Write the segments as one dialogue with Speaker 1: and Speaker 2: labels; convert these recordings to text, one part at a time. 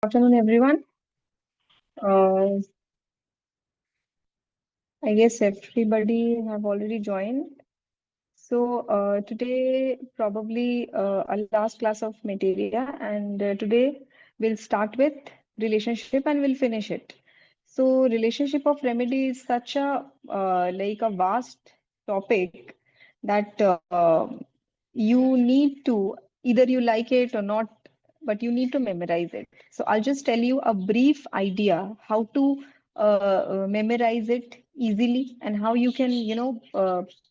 Speaker 1: afternoon, everyone. Uh, I guess everybody have already joined. So today probably our last class of Materia, and today we'll start with relationship and we'll finish it. So relationship of remedy is such a like a vast topic that you need to either you like it or not, but you need to memorize it. So I'll just tell you a brief idea how to memorize it easily and how you can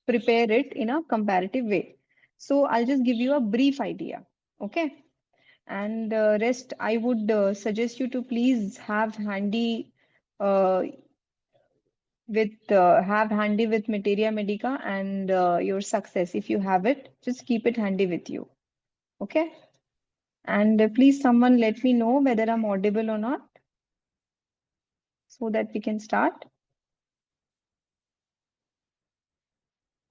Speaker 1: prepare it in a comparative way. So I'll just give you a brief idea. Okay. And rest, I would suggest you to please uh, have handy with Materia Medica and your success. If you have it, just keep it handy with you. Okay. And please, someone let me know whether I'm audible or not so that we can start.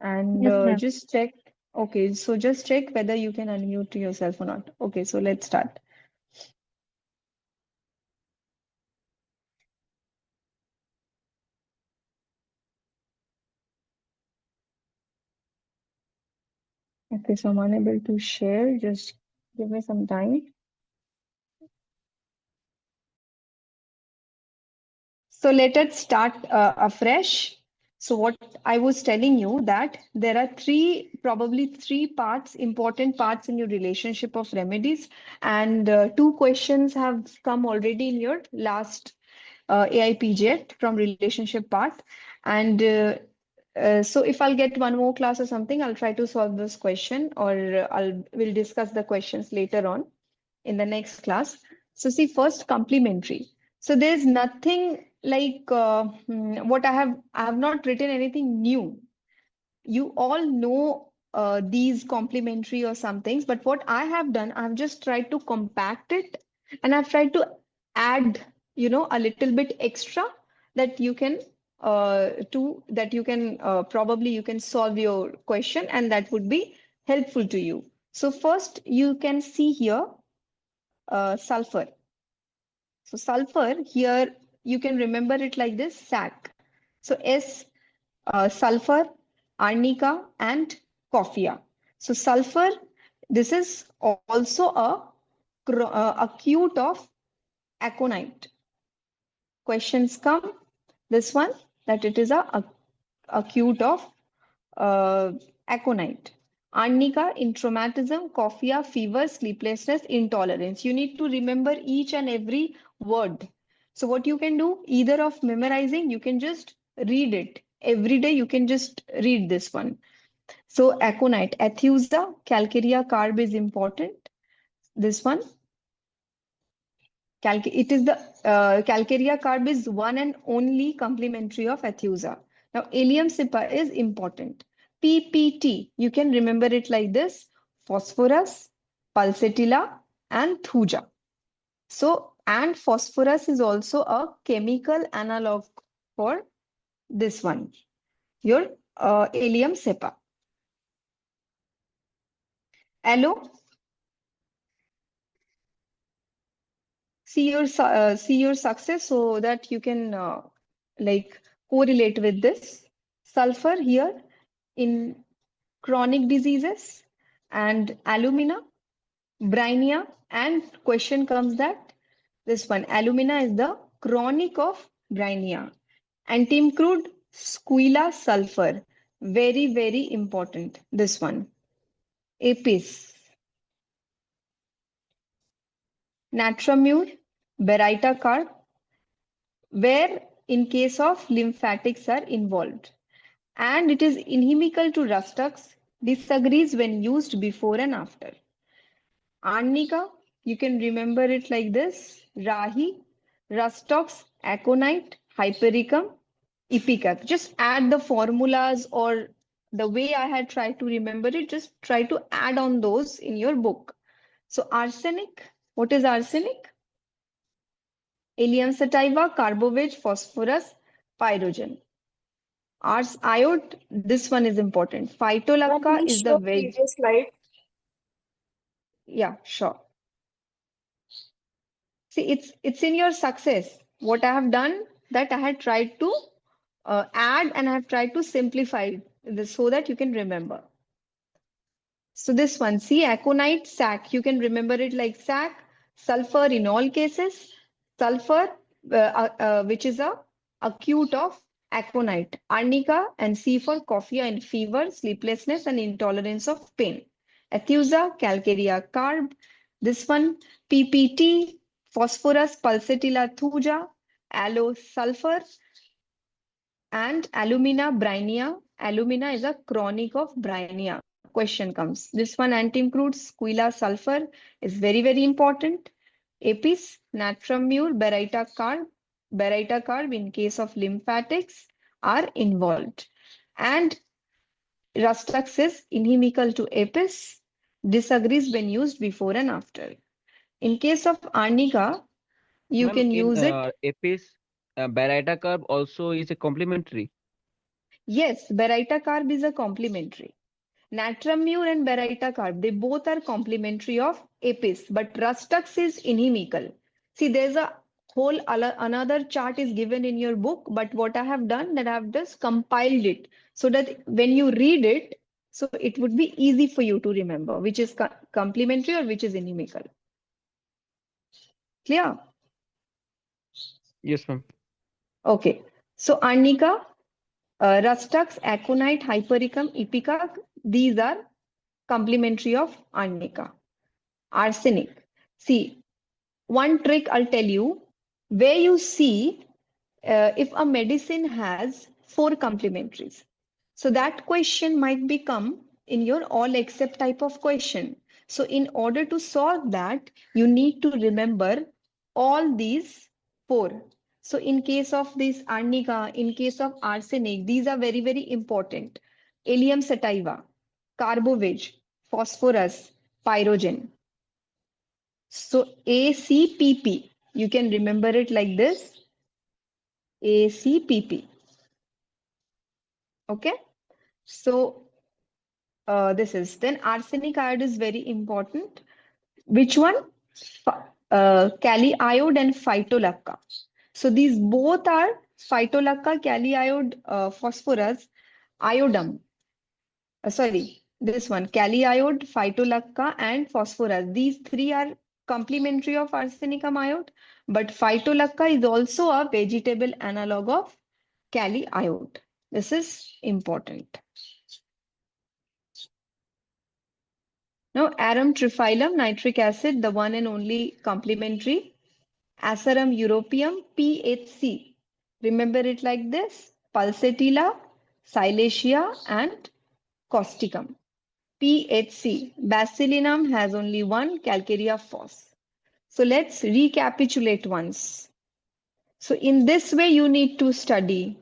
Speaker 1: And
Speaker 2: Yes, ma'am.
Speaker 1: just check. Okay, so just check whether you can unmute yourself or not. Okay, so let's start. Okay, so I'm unable to share. Just give me some time. So let us start afresh. So what I was telling you that there are probably three parts, important parts in your relationship of remedies, and two questions have come already in your last AIPJ from relationship part. And so if I'll get one more class or something, I'll try to solve this question, or we'll discuss the questions later on in the next class. So see, first complementary. So there's nothing like what I have not written anything new. You all know these complementary or some things, but what I have done, I've just tried to compact it and I've tried to add, a little bit extra that you can probably you can solve your question and that would be helpful to you. So first you can see here sulfur. So sulfur here, you can remember it like this, SAC. So S, sulfur, arnica, and coffea. So sulfur, this is also a acute of aconite. Questions come, this one, that it is a acute of uh, aconite. Arnica in traumatism, coffea, fever, sleeplessness, intolerance. You need to remember each and every word. So what you can do, either of memorizing, you can just read it. Every day you can just read this one. So aconite, Athusa, calcarea carb is important. This one, it is the calcarea carb is one and only complementary of Athusa. Now, allium cepa is important. PPT, you can remember it like this: phosphorus, pulsatilla, and thuja. So, and phosphorus is also a chemical analog for this one, your allium cepa. Aloe, see your success so that you can like correlate with this. Sulfur here in chronic diseases and alumina, brina, and question comes that this one, alumina is the chronic of brina. Antimcrude, squila, sulfur, very, very important, this one. Apis, natramure, berita carb, where in case of lymphatics are involved. And it is inimical to Rustux, disagrees when used before and after. Arnica, you can remember it like this: Rahi, Rustox, Aconite, Hypericum, Ipecac. Just add the formulas or the way I had tried to remember it, just try to add on those in your book. So arsenic, what is arsenic? Allium sativa, carbovage, phosphorus, pyrogen. Ars iode, this one is important.
Speaker 2: Ma'am,
Speaker 1: Phytolacca
Speaker 2: please
Speaker 1: is the
Speaker 2: show
Speaker 1: veg.
Speaker 2: previous slide.
Speaker 1: Yeah, sure. See, it's in your success. What I have done, that I had tried to add and I have tried to simplify this so that you can remember. So this one, see, aconite, sac, you can remember it like sac, sulfur in all cases, sulfur, which is a acute of aconite, arnica, and C for coffee and fever, sleeplessness, and intolerance of pain. Ethusa, calcarea carb, this one, PPT, phosphorus pulsatilla thuja, aloe sulfur, and alumina brainia. Alumina is a chronic of brainia. Question comes. This one, antimcrude, squilla sulfur is very, very important. Apis, natrum mure, baryta carb in case of lymphatics are involved. And Rustux is inimical to apis, disagrees when used before and after. In case of arnica, you
Speaker 2: Ma'am,
Speaker 1: can
Speaker 2: in
Speaker 1: use it.
Speaker 2: APIS, Baryta curve also is a complementary.
Speaker 1: Yes, baryta carb is a complementary. Natramure and baryta carb, they both are complementary of apis, but Rustux is inimical. See, there's a whole another chart is given in your book, but what I have done that I have just compiled it so that when you read it, so it would be easy for you to remember which is complementary or which is inimical. Clear?
Speaker 2: Yes, ma'am.
Speaker 1: Okay. So arnica, Rustux, aconite, hypericum, ipecac, these are complementary of arnica. Arsenic. See, one trick I'll tell you, where you see if a medicine has four complementaries. So that question might become in your all except type of question. So in order to solve that, you need to remember all these four. So in case of this arnica, in case of arsenic, these are very, very important. Allium sativa, carbovage, phosphorus, pyrogen. So ACPP, you can remember it like this, ACPP. Okay. So this is then arsenic iode is very important. Which one? Kali iode and phytolacca. So these both are phytolacca, kali iode, phosphorus, iodum. Sorry, this one, kali iode, phytolacca, and phosphorus. These three are complementary of arsenicum iode, but phytolacca is also a vegetable analog of kali iode. This is important. Now, arum triphyllum, nitric acid, the one and only complementary. Asarum europeum, PHC. Remember it like this: pulsatilla, silicea, and causticum. PHC. Basilinum has only one, calcarea phos. So let's recapitulate once. So in this way, you need to study.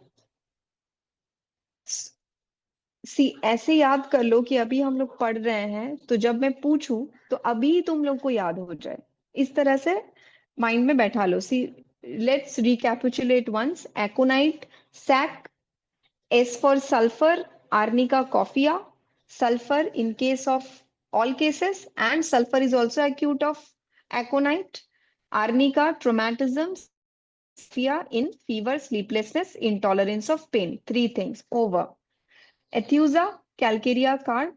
Speaker 1: सी ऐसे याद कर लो कि अभी हम लोग पढ़ रहे हैं तो जब मैं पूछूं तो अभी तुम लोग को याद हो जाए इस तरह से माइंड में बैठा लो see let's recapitulate once aconite SAC S for sulphur arnica coffea sulfur in case of all cases and sulfur is also acute of aconite arnica traumatism fear in fever sleeplessness intolerance of pain three things over Ethusa, calcarea carb,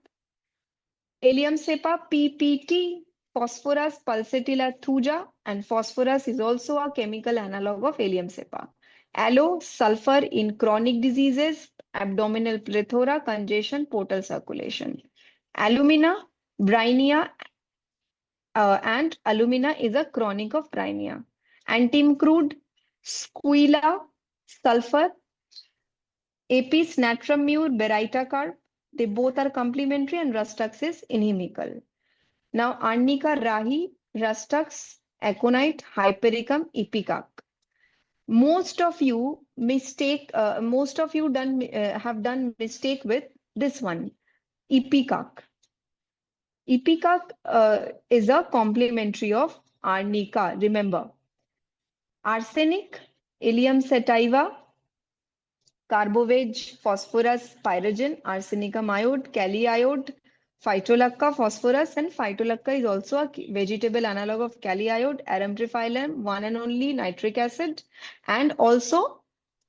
Speaker 1: allium cepa, PPT, phosphorus pulsatilla thuja, and phosphorus is also a chemical analog of allium cepa. Aloe, sulfur in chronic diseases, abdominal plethora, congestion, portal circulation. Alumina, brainia, and alumina is a chronic of brainia. Antimcrude, squilla, sulfur, Apis, natrum mure, baryta carb, they both are complementary and Rustux is inimical. Now, arnica, rahi, Rustux, aconite, hypericum, ipecac. Most of you have done mistake with this one, ipecac. Ipecac is a complementary of arnica. Remember, arsenic, Ilium sativa, carbovage, phosphorus, pyrogen, arsenicum iode, kali iode, Phytolacca, phosphorus, and phytolacca is also a vegetable analog of kali iode, arum triphyllum, one and only nitric acid, and also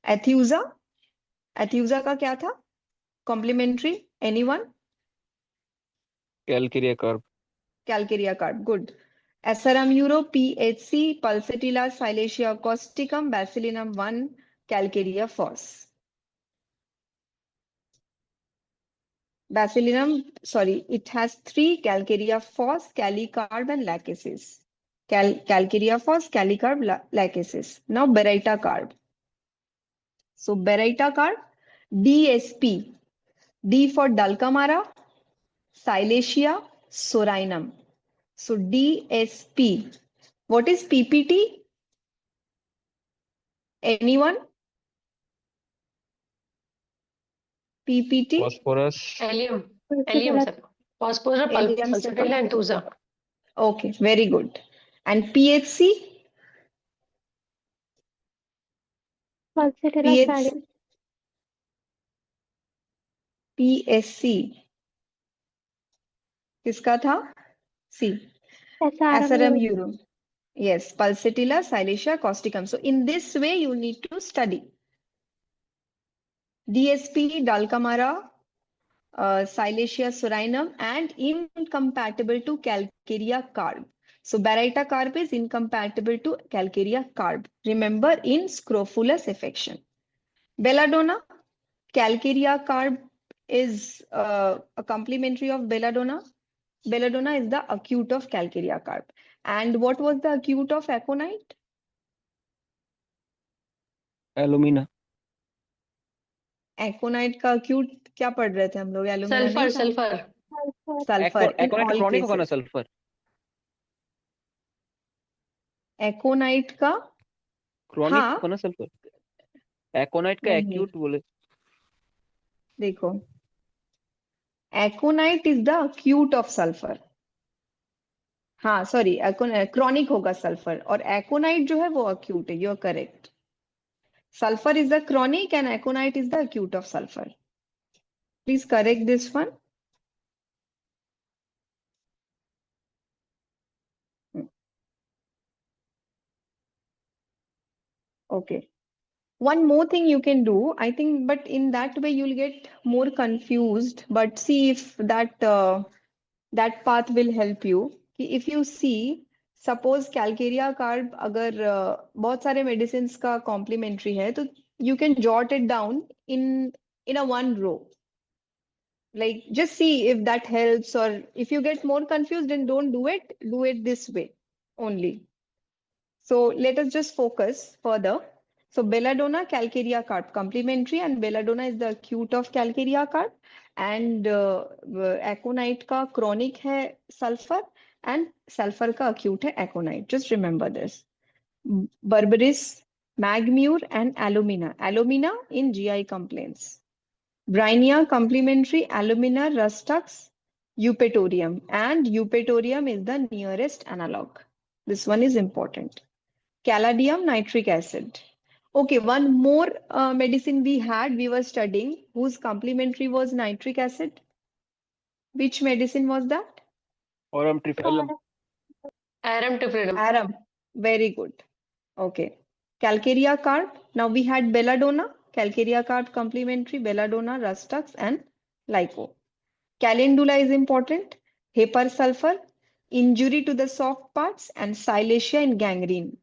Speaker 1: Athusa. Athusa का क्या था? Complementary? Anyone?
Speaker 2: Calcarea carb.
Speaker 1: Calcarea carb. Good. Asarum euro, PHC, Pulsatilla, Silesia causticum, Basilinum 1, Calcarea fos. Basilinum, sorry, it has three: Calcarea fos, Calicarb, and lachesis. Calcarea fos, Calicarb, lachesis. Now Beraita carb. So Beraita carb, DSP. D for Dulcamara, Silesia, Sorinum. So DSP. What is PPT? Anyone? PPT?
Speaker 2: Phosphorus.
Speaker 3: Helium, sir. Phosphorus,
Speaker 1: Helium
Speaker 3: pulsatilla, and thusa.
Speaker 1: Okay, very good. And PHC? PHC? PSC किसका था? C. Asarum euro. Yes, Pulsatilla, Silesia, causticum. So in this way, you need to study. DSP, Dulcamara, Silesia sorinum, and incompatible to Calcarea carb. So Baraita carb is incompatible to Calcarea carb. Remember, in scrofulous affection. Belladonna, Calcarea carb is a complementary of belladonna. Belladonna is the acute of Calcarea carb. And what was the acute of aconite?
Speaker 2: Alumina.
Speaker 1: Aconite का acute क्या पढ़ रहे थे हम लोग? Alumina नहीं था?
Speaker 3: Sulfur.
Speaker 1: Sulfur in
Speaker 2: Aconite
Speaker 1: all
Speaker 2: chronic होगा ना
Speaker 1: cases.
Speaker 2: सल्फर?
Speaker 1: Aconite का
Speaker 2: Chronic
Speaker 1: हाँ
Speaker 2: होगा ना सल्फर? Aconite का
Speaker 1: नहीं
Speaker 2: acute बोले.
Speaker 1: देखो aconite is the acute of sulfur. हाँ सॉरी chronic होगा सल्फर और aconite जो है वो acute है. You're correct. Sulfur is the chronic and aconite is the acute of sulfur. Please correct this one. Okay. One more thing you can do, I think, but in that way you'll get more confused. But see if that path will help you. कि if you see, suppose calcarea carb अगर बहुत सारे medicines का complementary है, तो you can jot it down in a one row. Like just see if that helps, or if you get more confused, then don't do it. Do it this way only. So let us just focus further. So belladonna, calcarea carb, complementary, and belladonna is the acute of calcarea carb, and aconite का chronic है sulfur, and sulfur का acute है aconite. Just remember this. Berberis, magmure, and alumina. Alumina in GI complaints. Brynia, complementary, alumina, rustux, eupatorium, and eupatorium is the nearest analog. This one is important. Caladium nitric acid. Okay, one more medicine we were studying, whose complementary was nitric acid. Which medicine was that?
Speaker 2: Aurum triphyllum.
Speaker 3: Arum triphyllum.
Speaker 1: Arum. Very good. Okay. Calcarea carb. Now we had belladonna, calcarea carb complementary, belladonna, rustux, and lyco. Calendula is important. Heper sulfur, injury to the soft parts, and silesia in gangrene.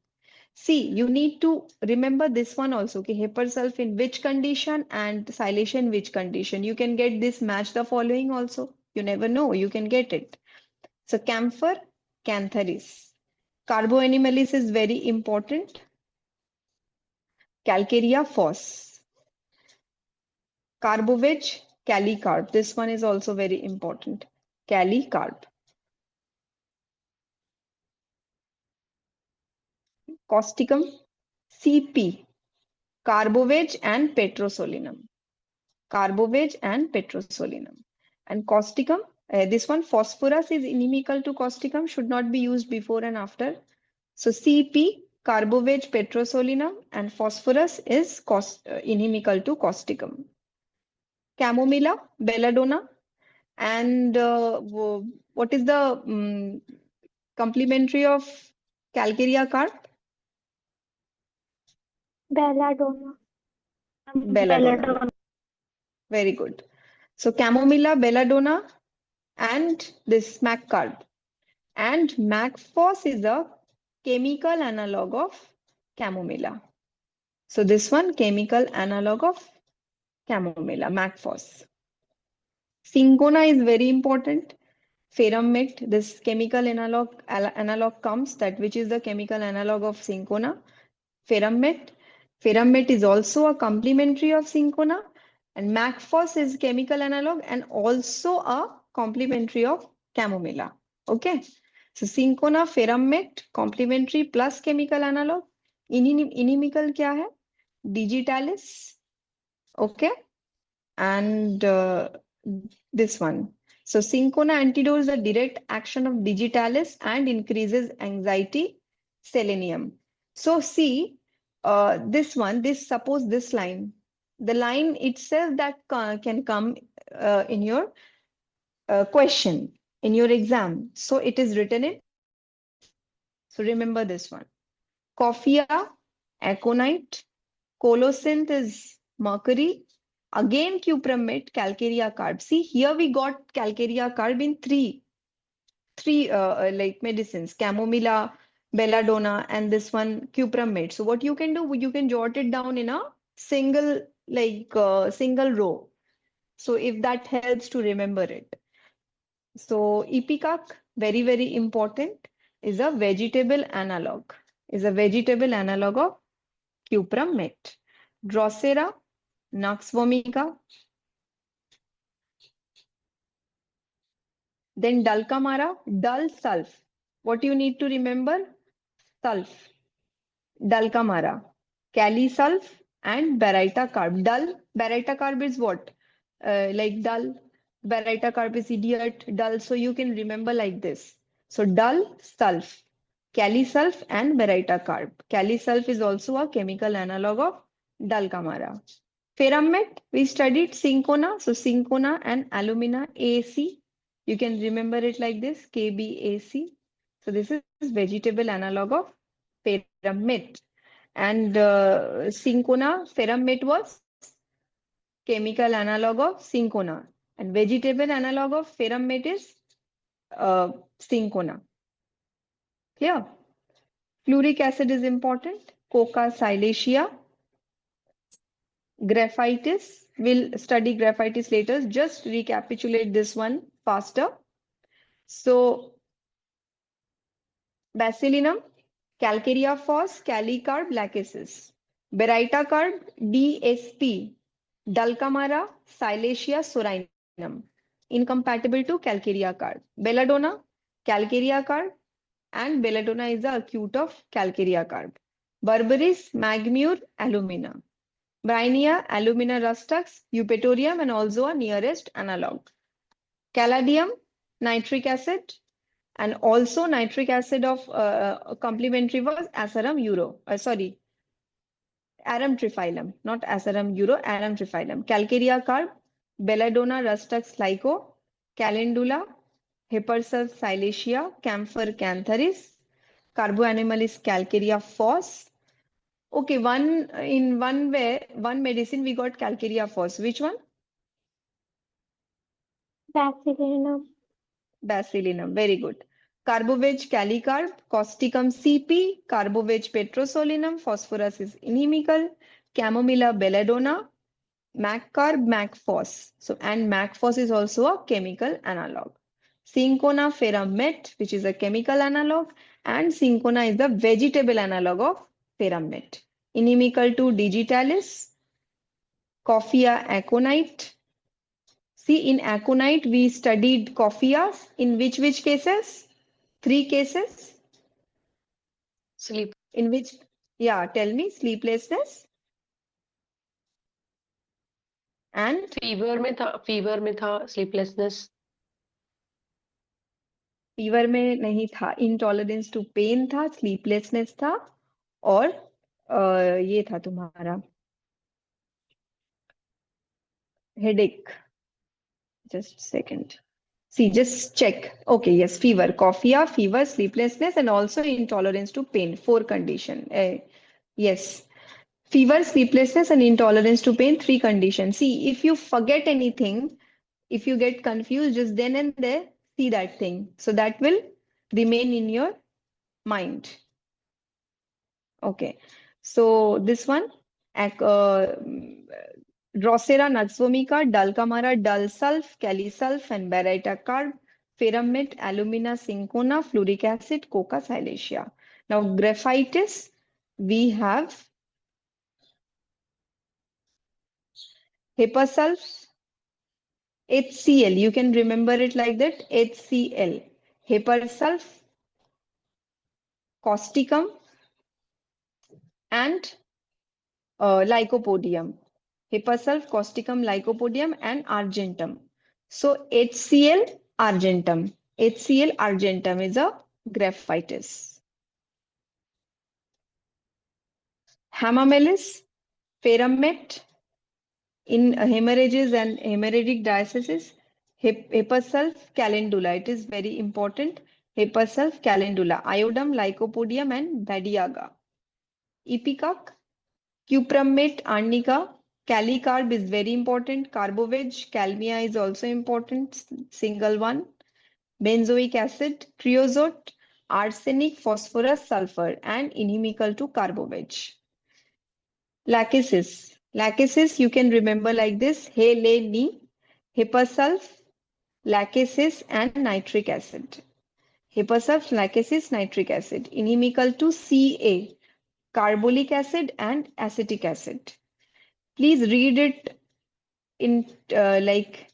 Speaker 1: See, you need to remember this one also. Okay, Hepersulf in which condition and Silesia in which condition. You can get this match the following also. You never know, you can get it. So camphor, cantharis. Carboanimalis is very important. Calcarea fos. Carboveg, calicarb. This one is also very important. Calicarb. Causticum, CP. Carboveg and petrosolinum. Carboveg and petrosolinum. And causticum, this one phosphorus is inimical to causticum, should not be used before and after. So CP, carboveg, petrosolinum, and phosphorus is inimical to causticum. Chamomilla, belladonna, And what is the complementary of calcarea carb?
Speaker 4: Belladonna.
Speaker 1: Belladonna. Very good. So chamomilla, belladonna, and this mac carb. And macphos is a chemical analog of chamomilla. So this one, chemical analog of chamomilla, macphos. Cinchona is very important. Ferrumate, this chemical analog comes, that which is the chemical analog of cinchona. Ferrumate. Ferrumate is also a complementary of cinchona, and macphos is chemical analog and also a complementary of chamomilla. Okay. So cinchona, ferrumate, complementary plus chemical analog. Inimical क्या है? Digitalis. Okay. And this one. So cinchona antidote is a direct action of digitalis and increases anxiety, selenium. So see, this one, suppose this line, the line itself that can come in your question, in your exam. So it is written in, so remember this one. Coffea, aconite, colocynth is mercury. Again, cupramate, calcarea carb. See, here we got calcarea carb in three like medicines, chamomilla, belladonna, and this one cupramate. So what you can do, you can jot it down in a single single row. So if that helps to remember it. So ipecac, very, very important, is a vegetable analog. Is a vegetable analog of cupramate. Drosera, Nux vomica. Then dulcamara, dull sulf. What you need to remember? Sulf. Dulcamara. Kali sulf and baryta carb. Dull, baryta carb is what? Like dull. Baryta carb is idiot, dull. So you can remember like this. So dull, sulf. Kali sulf and baryta carb. Kali sulf is also a chemical analog of dulcamara. Ferrumate, we studied cinchona. So cinchona and alumina AC. You can remember it like this, KBAC. So this is vegetable analog of ferrumate. And cinchona, ferrumate was chemical analog of cinchona. And vegetable analog of ferrumate is cinchona. Clear? Fluoric acid is important. Coca silicea. Graphitis, we'll study graphitis later. Just recapitulate this one faster. So, basilinum, calcarea phos, calicarb, lachesis. Baryta carb, DSP. Dulcamara, silicea, sorinum. Incompatible to calcarea carb. Belladonna, calcarea carb, and belladonna is the acute of calcarea carb. Berberis, magmure, alumina. Brynia, alumina rustux, eupatorium, and also a nearest analog. Caladium, nitric acid, and also nitric acid of complementary was asarum euro. Arum triphyllum, not asarum euro, arum triphyllum. Calcarea carb, belladonna rustux lyco, calendula, hippersus silicea, camphor cantharis, carboanimalis calcarea phos. Okay, one medicine we got calcarea phos. Which one?
Speaker 4: Basilinum.
Speaker 1: Basilinum. Very good. Carbovage calicarb, causticum CP, carbovage petrosolinum, phosphorus is inimical, chamomilla belladonna, maccarb, macphos. So, and macphos is also a chemical analog. Cinchona ferrumate, which is a chemical analog, and cinchona is the vegetable analog of ferrumate. Inimical to digitalis, Coffea aconite. See, in aconite, we studied cophias. In which cases? Three cases.
Speaker 3: Sleep.
Speaker 1: In which, yeah, tell me, sleeplessness. And
Speaker 3: fever में था sleeplessness.
Speaker 1: Fever में नहीं था, intolerance to pen था, sleeplessness था, और ये था तुम्हारा headache. Just a second. See, just check. Okay, yes, fever, cough, fever, sleeplessness, and also intolerance to pain. Four condition. Yes, fever, sleeplessness, and intolerance to pain. Three conditions. See, if you forget anything, if you get confused, just then and there, see that thing. So that will remain in your mind. Okay. So this one, Drosera naxvomica, Dulcamara, Dulsulf, Calisulf, and Baryta carb, Ferramate, Alumina cinchona, Fluric acid, Coca silicea. Now, graphitis, we have Hepasulf, HCl. You can remember it like that, HCl. Hepasulf, causticum, and Lycopodium. Hepasulf, causticum, Lycopodium, and argentum. So HCl, argentum. HCl, argentum is a graphitis. Hamamelis, Ferramate in hemorrhages and hemorrhagic diastasis. Hepasulf, calendula. It is very important. Hepasulf, calendula. Iodum, Lycopodium, and Badiaga. Ipecac, Cupramate, arnica, calicarb is very important. Carboveg, calmia is also important, single one. Benzoic acid, creosote, arsenic, phosphorus, sulfur, and inimical to carboveg. Lachesis. Lachesis you can remember like this: Heleni, Hepasulf, lachesis, and nitric acid. Hepasulf, lachesis, nitric acid. Inimical to Ca, carbolic acid and acetic acid. Please read it in like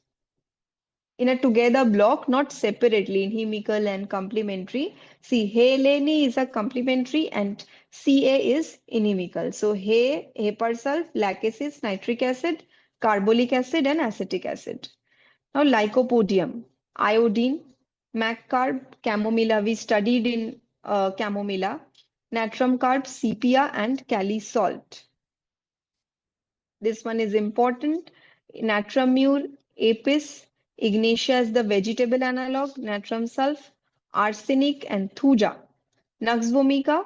Speaker 1: in a together block, not separately, inimical and complementary. See, Helene is a complementary and Ca is inimical. So Hepasulf, lachesis, nitric acid, carbolic acid, and acetic acid. Now lycopodium, iodine, MacCarb, chamomilla. We studied in chamomilla. Natrum carb, sepia, and kali salt. This one is important. Natramur, apis, ignatia is the vegetable analog, natrum sulf, arsenic, and thuja. Nux vomica,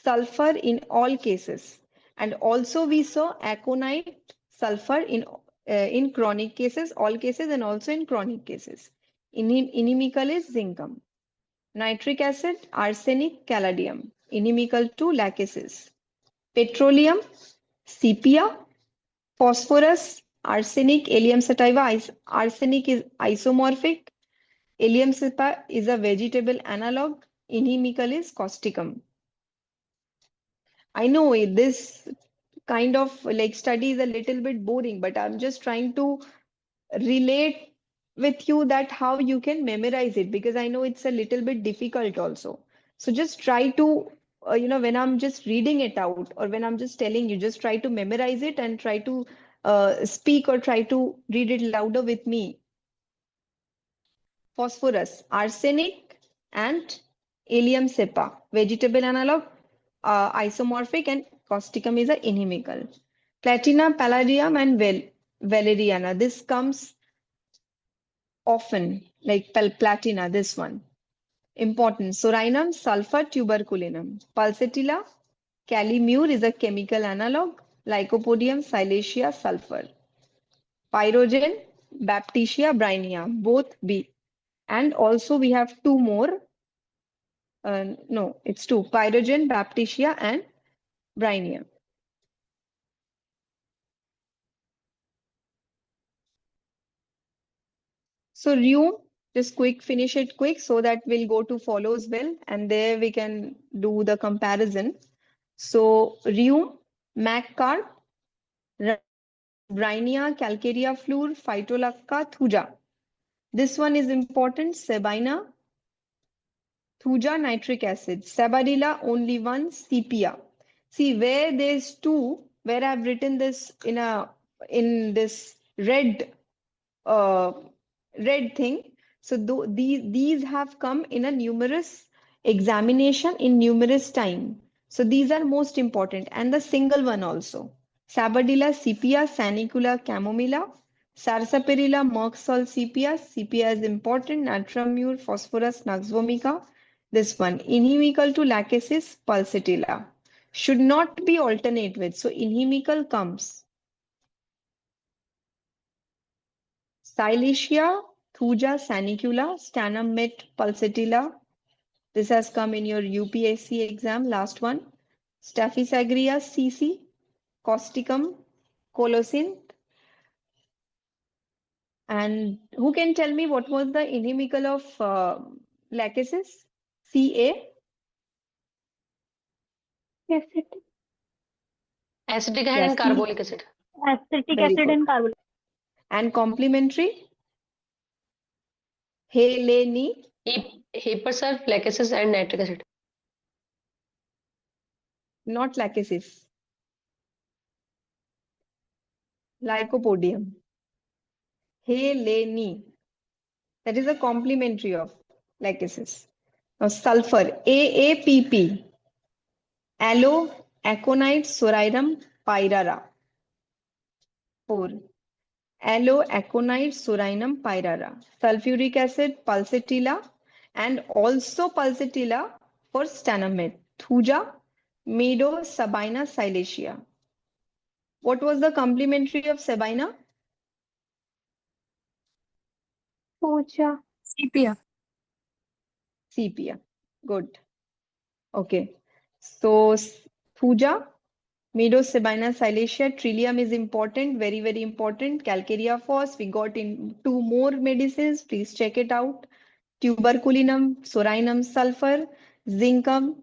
Speaker 1: sulfur in all cases. And also we saw aconite, sulfur in chronic cases, all cases, and also in chronic cases. Inimical is zincum. Nitric acid, arsenic, caladium. Inimical to lachesis. Petroleum, sepia, phosphorus, arsenic, allium sativa. Arsenic is isomorphic. Allium sativa is a vegetable analog. Inimical is causticum. I know this kind of like study is a little bit boring, but I'm just trying to relate with you that how you can memorize it, because I know it's a little bit difficult also. So just try to, when I'm just reading it out or when I'm just telling you, just try to memorize it and try to speak or try to read it louder with me. Phosphorus, arsenic, and allium cepa, vegetable analog, isomorphic, and causticum is a inimical. Platina, palladium, and valeriana. This comes often, like platina, this one. Important. Sorinum, sulfur, tuberculinum. Pulsatilla, calimure is a chemical analog. Lycopodium, silicea, sulfur. Pyrogen, baptisia, brynia, both B. And also we have two more. No, it's two. Pyrogen, baptisia, and brynia. So rheum, just finish it quick so that we'll go to follows well, and there we can do the comparison. So rheum, MacCarb, Brynia, Calcarea fluor, Phytolacca, Thuja. This one is important. Sabina, Thuja, nitric acid. Sabadilla, only one. Sepia. See where there's two, where I've written this in this red red thing. So these have come in a numerous examination in numerous time. So these are most important, and the single one also. Sabadilla, sepia, sanicula, chamomilla, Sarsaparilla, Merck salt sepia. Sepia is important. Natramure, Phosphorus, Nux vomica. This one, inimical to lachesis, pulsatilla. Should not be alternate with. So inimical comes. Silesia, Thuja, Sanicula, Stannum met, pulsatilla. This has come in your UPSC exam, last one. Staphysagria, CC, Causticum, Colocin. And who can tell me what was the inimical of lachesis? CA,
Speaker 4: Acid,
Speaker 3: Acetic acid
Speaker 1: yeah,
Speaker 3: and
Speaker 1: C.
Speaker 3: carbolic acid.
Speaker 4: acetic
Speaker 1: Very
Speaker 4: acid
Speaker 1: good.
Speaker 4: and carbolic.
Speaker 1: And complementary? Heleni,
Speaker 3: Hypersulf, lachesis, and nitric acid.
Speaker 1: not lachesis. Lycopodium. Heleni. That is a complementary of lachesis. Now sulfur, AAPP. Aloe, aconite, sorarum, pyrara. 4. Aloe, aconite, sorarum, pyrara. Sulfuric acid, pulsatilla, and also pulsatilla for stanamid. Thuja, meadow, sabina, silesia. What was the complementary of sabina?
Speaker 4: Puja,
Speaker 5: Sepia.
Speaker 1: Sepia. Good. Okay. So Thuja, meadow, sabina, silesia, trillium is important, very, very important. Calcarea phos, we got in 2 more medicines. Please check it out. Tuberculinum, sorinum, sulfur, zincum,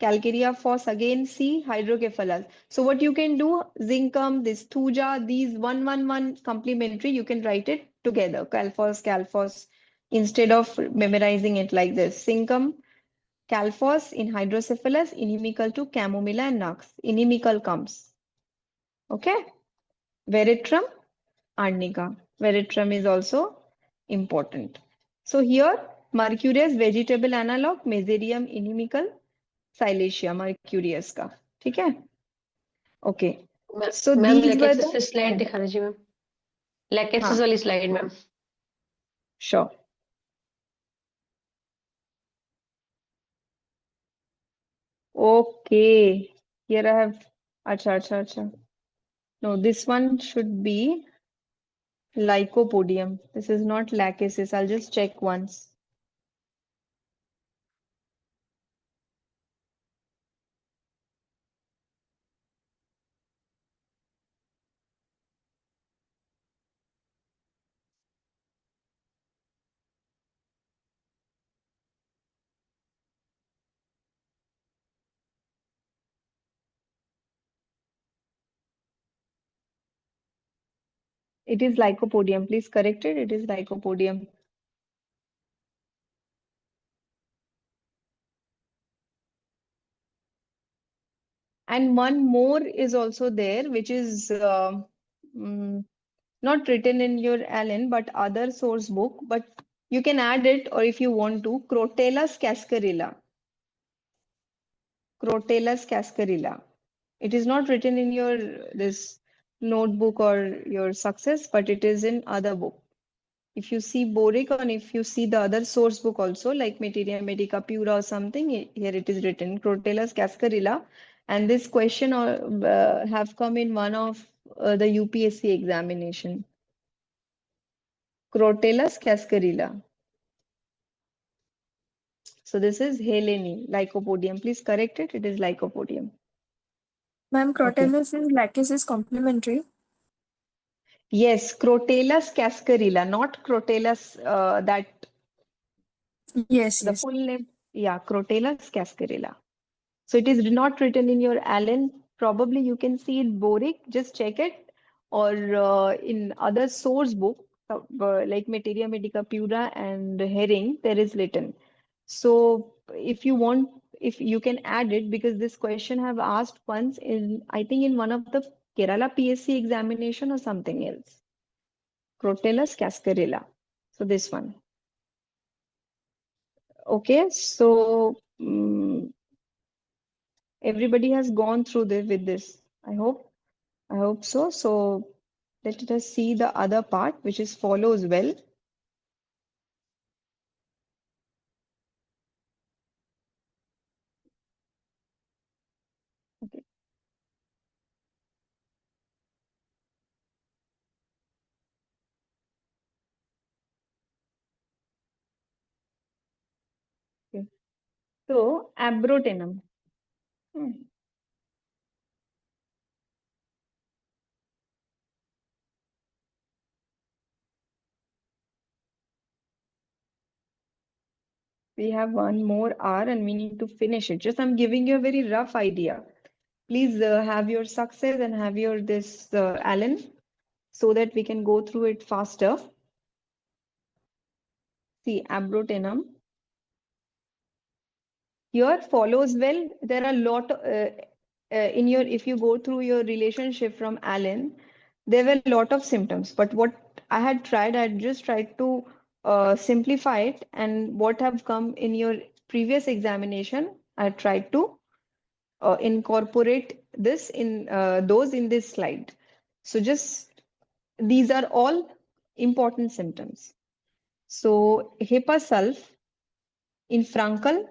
Speaker 1: calcarea phos, again C, hydrocephalus. So what you can do, zincum, this thuja, these 111 complementary, you can write it together, calphos, calphos, instead of memorizing it like this. Zincum, calphos in hydrocephalus, inimical to chamomilla and nux. Inimical comes. Okay. Veratrum, arnica. Veratrum is also important. So here, mercurius vegetable analog, Mesotherium inimical, Silesia mercurius का, ठीक है? Okay. So
Speaker 3: ma'am
Speaker 1: these were
Speaker 3: lachesis
Speaker 1: the
Speaker 3: slide दिखा दीजिए ma'am. Lachesis
Speaker 1: हाँ,
Speaker 3: वाली slide ma'am.
Speaker 1: sure. Okay. Here I have, अच्छा. No, this one should be Lycopodium. This is not lachesis. I'll just check once. It is Lycopodium. Please correct it. It is Lycopodium. And one more is also there, which is not written in your Allen, but other source book. But you can add it, or if you want to, Crotellus cascarilla. Crotellus cascarilla. It is not written in your this notebook or your success, but it is in other book. If you see boric, and if you see the other source book also, like Materia Medica Pura or something, here it is written Crotellus cascarilla. And this question have come in one of the UPSC examination. Crotellus cascarilla. So this is Helene, Lycopodium. Please correct it. It is Lycopodium.
Speaker 5: Ma'am,
Speaker 1: Okay.
Speaker 5: Crotellus and lachesis is complementary.
Speaker 1: Yes, Crotellus cascarilla, not Crotellus that
Speaker 5: Yes,
Speaker 1: the
Speaker 5: yes.
Speaker 1: full name. Yeah, Crotellus cascarilla. So it is not written in your Allen. Probably you can see it boric. Just check it, or in other source book like Materia Medica Pura and Herring, there is written. So if you want, if you can add it, because this question have asked once in, I think in one of the Kerala PSC examination or something else. Crotellus cascarilla. So this one. Okay, so everybody has gone through this with this. I hope so. So Let us see the other part, which is follows well. Okay. Okay. So, abrotenum. Hmm. We have one more hour and we need to finish it. Just I'm giving you a very rough idea. Please have your success and have your this Alan so that we can go through it faster. See, abrotenum. Here follows well. There are a lot in your, if you go through your relationship from Alan, there were a lot of symptoms. But what I had tried, I had just tried to simplify it. And what have come in your previous examination, I tried to incorporate this in those in this slide. So just these are all important symptoms. So HEPA-sulf in Frankel,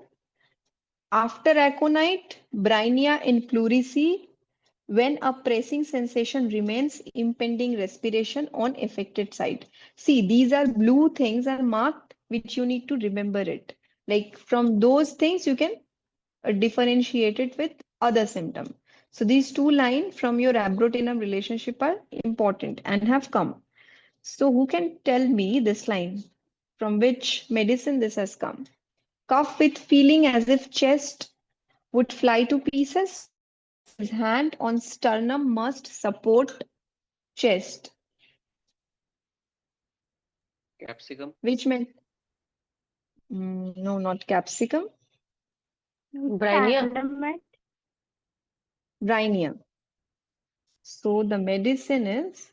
Speaker 1: after aconite, bryennia in pleurisy, when a pressing sensation remains, impending respiration on affected side. See, these are blue things are marked, which you need to remember it. Like from those things, you can differentiate it with other symptom. So these two lines from your abrotenum relationship are important and have come. So who can tell me this line? From which medicine this has come? Cough with feeling as if chest would fly to pieces. His hand on sternum must support chest.
Speaker 2: Capsicum.
Speaker 1: Which meant no, not capsicum.
Speaker 3: Brainia.
Speaker 4: Dynamite.
Speaker 1: Bryennia. So the medicine is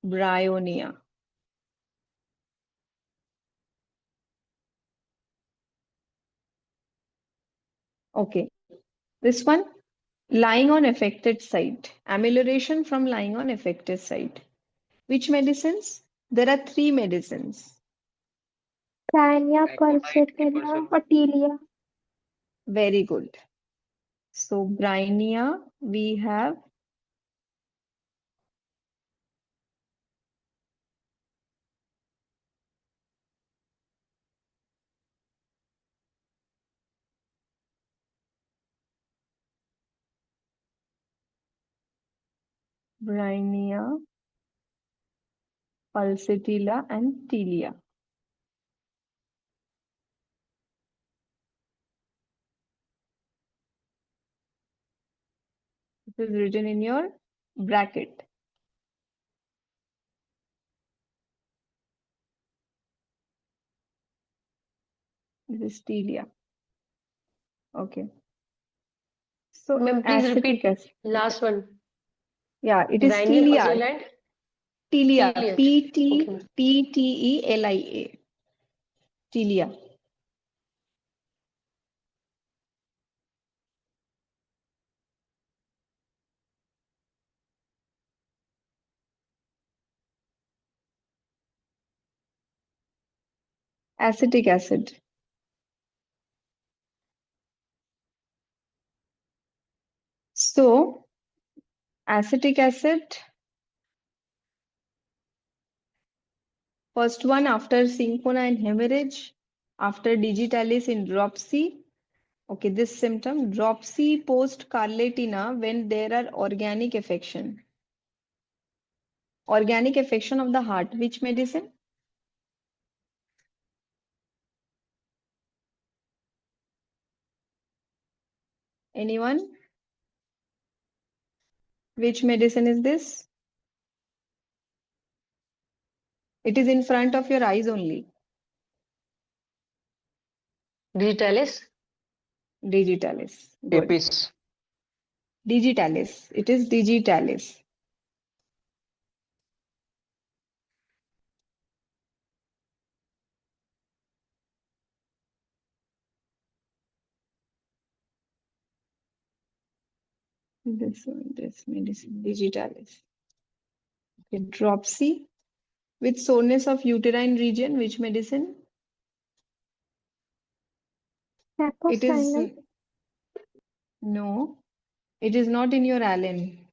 Speaker 1: bryonia. Okay. This one, lying on affected site. Amelioration from lying on affected site. Which medicines? There are three medicines.
Speaker 4: Tania
Speaker 2: Aconite,
Speaker 4: Pulsatilla
Speaker 2: Epperson.
Speaker 4: Otilia.
Speaker 1: Very good. So bryennia, we have bryennia, pulsatilla, and tilia. This is written in your bracket. This is tilia. Okay. So
Speaker 3: Ma'am, please
Speaker 1: acetic
Speaker 3: repeat
Speaker 1: acid.
Speaker 3: last one.
Speaker 1: Yeah, it is
Speaker 3: Brainia,
Speaker 1: tilia.
Speaker 3: Pulsatilla, and
Speaker 1: Tilia.
Speaker 3: Tilia. Okay.
Speaker 1: P-T-P-T-E-L-I-A. Tilia. Acetic acid. So acetic acid, first one after syncona in hemorrhage, after digitalis in dropsy. Okay, this symptom, dropsy post scarlatina when there are organic affection. Organic affection of the heart. Which medicine? Anyone? Which medicine is this? It is in front of your eyes only.
Speaker 3: Digitalis.
Speaker 1: Digitalis. Good.
Speaker 2: Apis.
Speaker 1: Digitalis. It is digitalis. This one, this medicine, digitalis. Okay, dropsy. With soreness of uterine region, which medicine? It is
Speaker 4: Nephrosinum.
Speaker 1: no, it is not in your allen.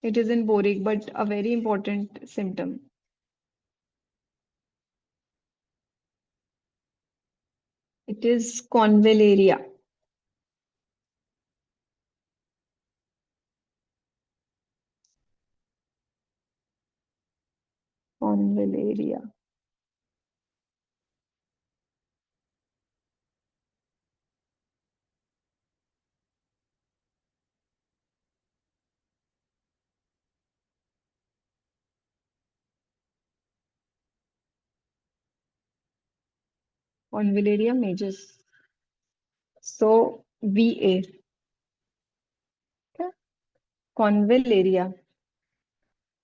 Speaker 1: It is in boric, but a very important symptom. It is convallaria. Convallaria. Convallaria majus. So VA. Okay. Convallaria.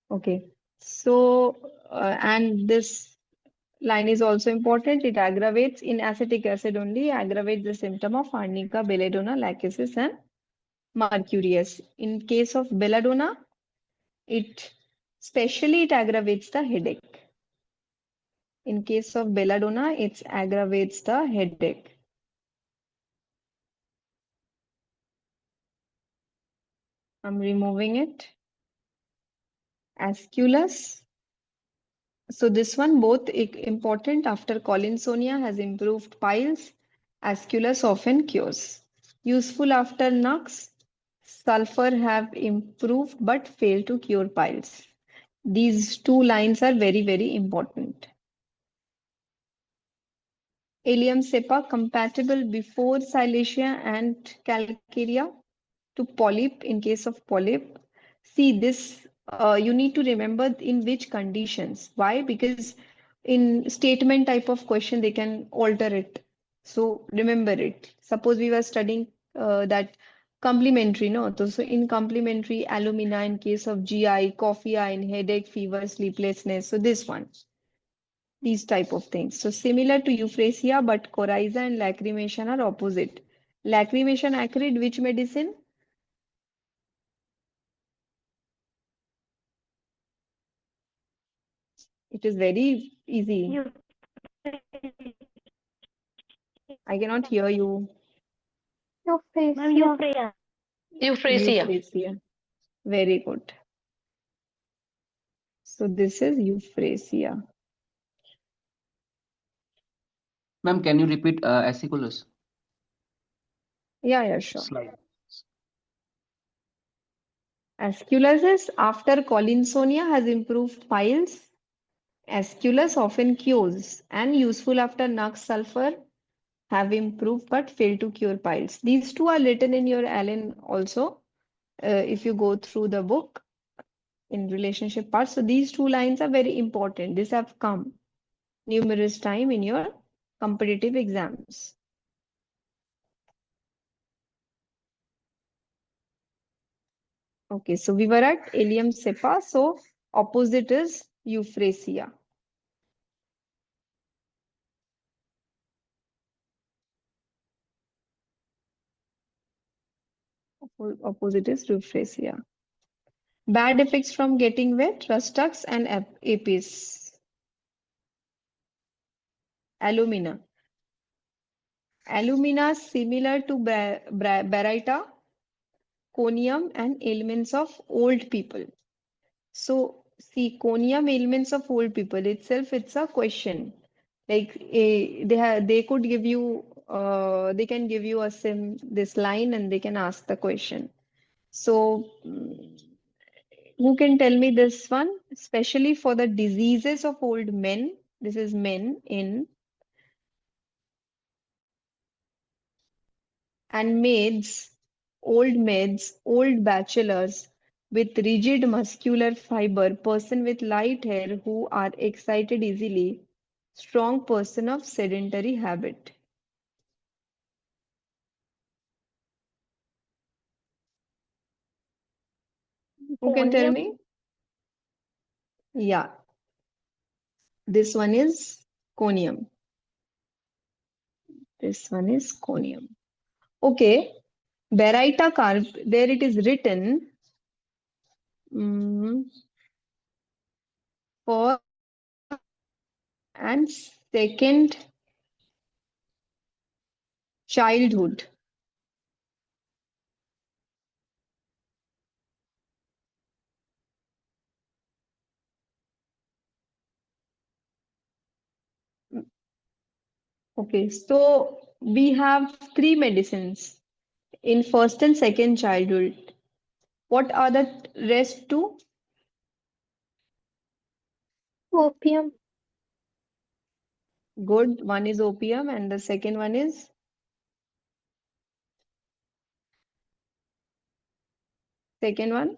Speaker 1: Okay. So and this line is also important. It aggravates in acetic acid only, aggravates the symptom of arnica, belladonna, lachesis, and mercurius. In case of belladonna, it aggravates the headache. In case of belladonna, it aggravates the headache. I'm removing it. Asculus. So this one both important after collinsonia has improved piles. Asculus often cures. Useful after nux. Sulfur have improved but fail to cure piles. These two lines are very, very important. Allium cepa compatible before silicea and calcarea to polyp in case of polyp. See this, you need to remember in which conditions. Why? Because in statement type of question, they can alter it. So remember it. Suppose we were studying that complementary, no? So in complementary alumina in case of GI, coffee in headache, fever, sleeplessness. So this one, these type of things. So similar to euphrasia, but coryza and lacrimation are opposite. Lacrimation acrid, which medicine? It is very easy. I cannot hear you.
Speaker 4: Euphrasia.
Speaker 3: Euphrasia.
Speaker 1: Euphrasia. Very good. So this is euphrasia.
Speaker 2: Ma'am, can you repeat aciculus
Speaker 1: Yeah, sure.
Speaker 2: slide?
Speaker 1: Asculus is after collinsonia has improved piles. Asculus often cures and useful after nux sulfur have improved but fail to cure piles. These two are written in your Allen also. If you go through the book in relationship part. So these two lines are very important. These have come numerous time in your competitive exams. Okay, so we were at Allium cepa. So opposite is euphrasia. Opposite is euphrasia. Bad effects from getting wet, rustux and apis. Alumina. Alumina similar to baryta, conium and ailments of old people. So see, conium ailments of old people itself, it's a question. Like they could give you they can give you this line and they can ask the question. So who can tell me this one? Especially for the diseases of old men. This is men in and maids, old bachelors with rigid muscular fiber, person with light hair who are excited easily, strong person of sedentary habit. Who can tell me? Yeah, this one is conium. This one is conium. Okay, baryta carb, there it is written. for and second childhood. Okay, so we have three medicines in first and second childhood. What are the rest two?
Speaker 4: Opium.
Speaker 1: Good. One is opium and the second one is second one.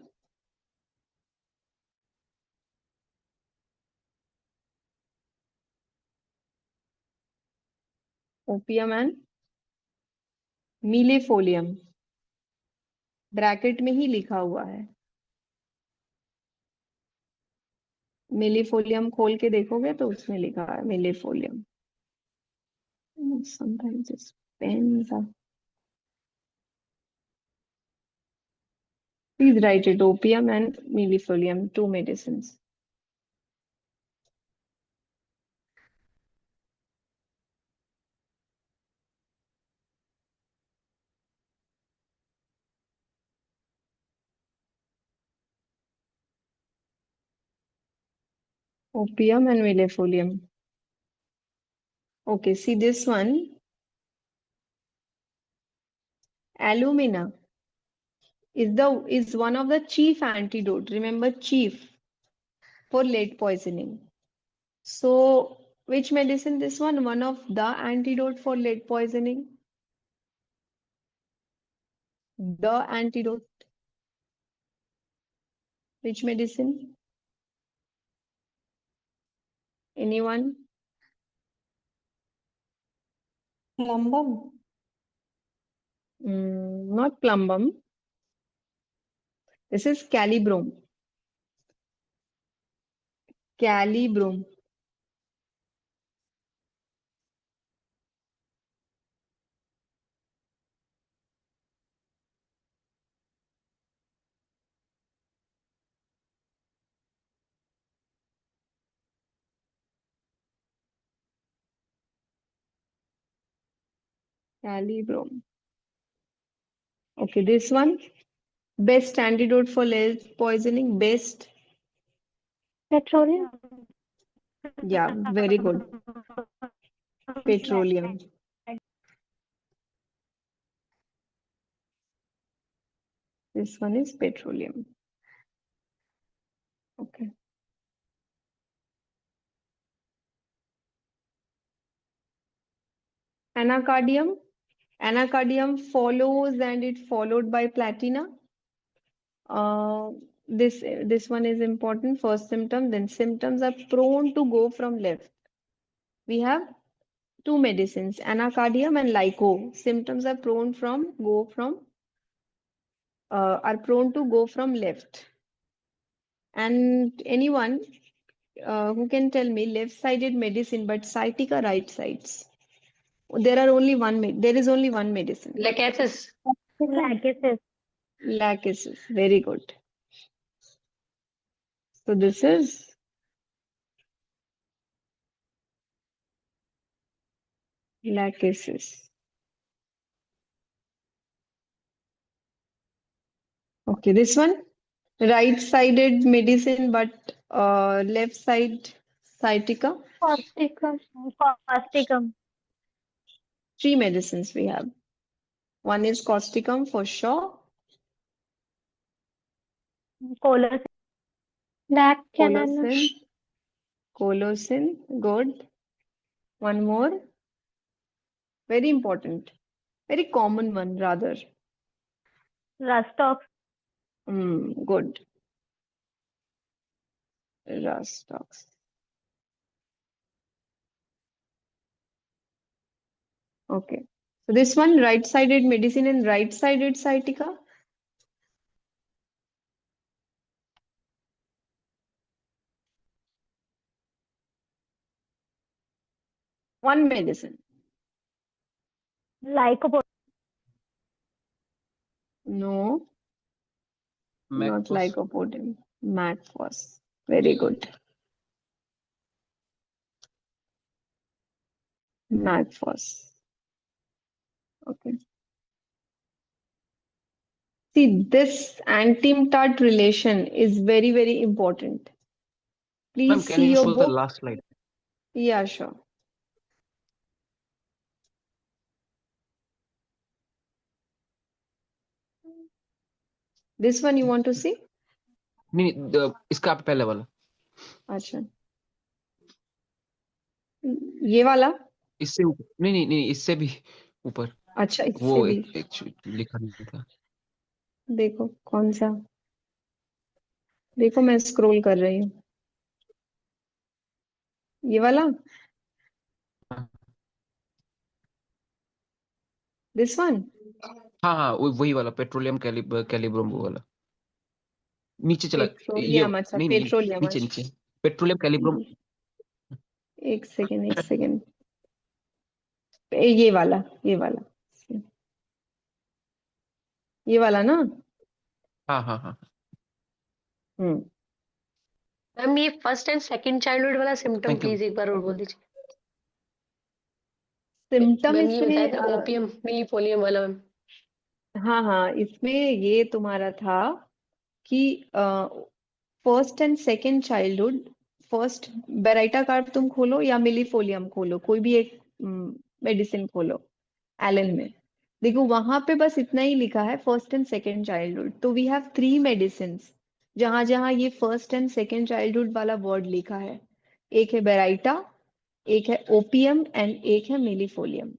Speaker 1: Opium and millefolium bracket में ही लिखा हुआ है मिलेफोलियम खोल के देखोगे तो उसमें लिखा है मिलेफोलियम sometimes it's pens are... Please write it opium and milefolium, two medicines. Opium and milefolium. Okay, see this one. Alumina is one of the chief antidote. Remember, chief for lead poisoning. So, which medicine this one? One of the antidote for lead poisoning. The antidote. Which medicine? Anyone?
Speaker 6: Plumbum.
Speaker 1: Not plumbum. This is calibrom. Calibrom. Calibrom. Okay, this one. Best antidote for lead poisoning. Best.
Speaker 4: Petroleum.
Speaker 1: Yeah, very good. Petroleum. This one is petroleum. Okay. Anacardium. Anacardium follows and it followed by platina. This one is important. First symptom, then symptoms are prone to go from left. We have two medicines, anacardium and lyco. Symptoms are prone to go from left. And anyone who can tell me left-sided medicine, but sciatica right sides. There is only one medicine.
Speaker 3: Lachesis.
Speaker 4: Lachesis.
Speaker 1: Lachesis. Very good. So this is lachesis. Okay, this one, right-sided medicine, but left side sciatica.
Speaker 4: Causticum. Causticum.
Speaker 1: Three medicines we have. One is causticum for sure.
Speaker 4: Colocin. Black
Speaker 1: Colocin. Colocin, good. One more. Very important. Very common one, rather.
Speaker 4: Rustox.
Speaker 1: Good. Rustox. Okay. So this one, right-sided medicine and right-sided sciatica. One medicine.
Speaker 4: Lycopodium.
Speaker 1: No, not
Speaker 2: Macphos.
Speaker 1: lycopodium. Macphos. Very good. Magphos. Okay. See, this antim-tut relation is very, very important.
Speaker 2: Ma'am,
Speaker 1: Please
Speaker 2: can
Speaker 1: see
Speaker 2: you
Speaker 1: your
Speaker 2: show the
Speaker 1: book.
Speaker 2: last slide?
Speaker 1: Yeah, sure. This one you want to see?
Speaker 2: नहीं इसका पहले वाला
Speaker 1: अच्छा, ये वाला?
Speaker 2: इससे ऊपर नहीं इससे भी ऊपर
Speaker 1: अच्छा, इससे
Speaker 2: वो
Speaker 1: भी
Speaker 2: एक लिखा नहीं था
Speaker 1: देखो कौन सा। देखो मैं स्क्रॉल कर रही हूँ। ये वाला, दिस वन।
Speaker 2: हाँ वही वाला पेट्रोलियम कैलिब्रम वो वाला नीचे चला ये
Speaker 1: पेट्रोलियम, अच्छा
Speaker 2: नहीं
Speaker 1: पेट्रोलियम,
Speaker 2: नीचे
Speaker 1: अच्छा।
Speaker 2: नीचे पेट्रोलियम कैलिब्रम
Speaker 1: एक सेकेंड, एक सेकेंड। ये वाला, ये वाला, ये वाला ना।
Speaker 2: हाँ
Speaker 1: हम्म।
Speaker 3: मैम ये फर्स्ट एंड सेकंड चाइल्डहुड वाला सिम्टम
Speaker 2: थैंक यू
Speaker 3: प्लीज एक बार और बोल दीजिए।
Speaker 1: सिम्टम
Speaker 3: मैम ये बताया
Speaker 1: इसमें
Speaker 3: था ओपियम मिलीपोलियम वाला मैम।
Speaker 1: हाँ, इसमें ये तुम्हारा था कि first and second childhood, first baryta carp तुम खोलो या मिलीफोलियम खोलो, कोई भी एक मेडिसिन खोलो एलन में। देखो वहां पे बस इतना ही लिखा है, फर्स्ट एंड सेकेंड चाइल्डहुड। तो वी हैव 3 मेडिसिन जहां जहां ये फर्स्ट एंड सेकेंड चाइल्डहुड वाला वर्ड लिखा है। एक है बेराइटा, एक है ओपियम एंड एक है millefolium.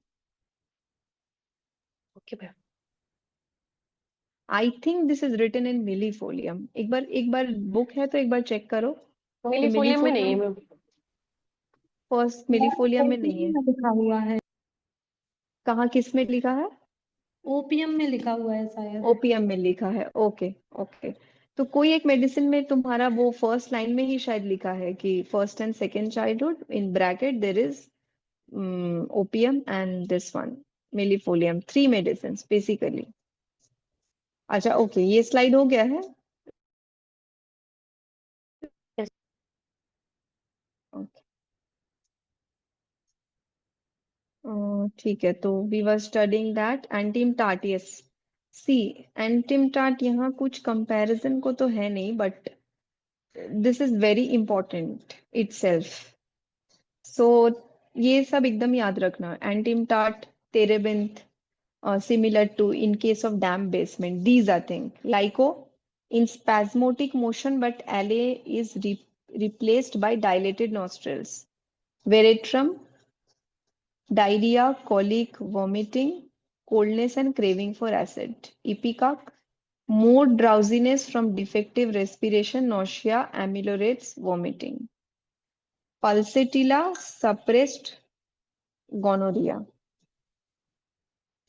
Speaker 3: Okay ma'am.
Speaker 1: I think this is written in millefolium. एक बार बुक है तो एक बार चेक करो कि
Speaker 3: मिलीपोलियम में नहीं है
Speaker 1: मिलीफोलियम
Speaker 3: मैम।
Speaker 1: फर्स्ट मिलीफोलियम में नहीं है।
Speaker 6: में लिखा हुआ है।
Speaker 1: कहाँ, किस में लिखा है?
Speaker 6: ओपीएम में लिखा हुआ है शायद।
Speaker 1: ओपीएम में लिखा है। Okay, okay. तो कोई एक मेडिसिन में तुम्हारा वो फर्स्ट लाइन में ही शायद लिखा है कि first and second childhood in bracket there is opium and this one millefolium, 3 medicine basically. अच्छा, ओके, ये स्लाइड हो गया है।
Speaker 3: Yes.
Speaker 1: ओके, ठीक है। तो we were studying that antim tart. Yes, see, antim tart यहाँ कुछ कंपैरिजन को तो है नहीं, but this is very important itself. So ये सब एकदम याद रखना। Antim tart, terebinth, similar to in case of dam basement, these are things. Lyco in spasmodic motion, but LA is replaced by dilated nostrils. Veratrum, diarrhea, colic, vomiting, coldness and craving for acid. Ipecac, more drowsiness from defective respiration, nausea, ameliorates vomiting. Pulsatilla, gonorrhea,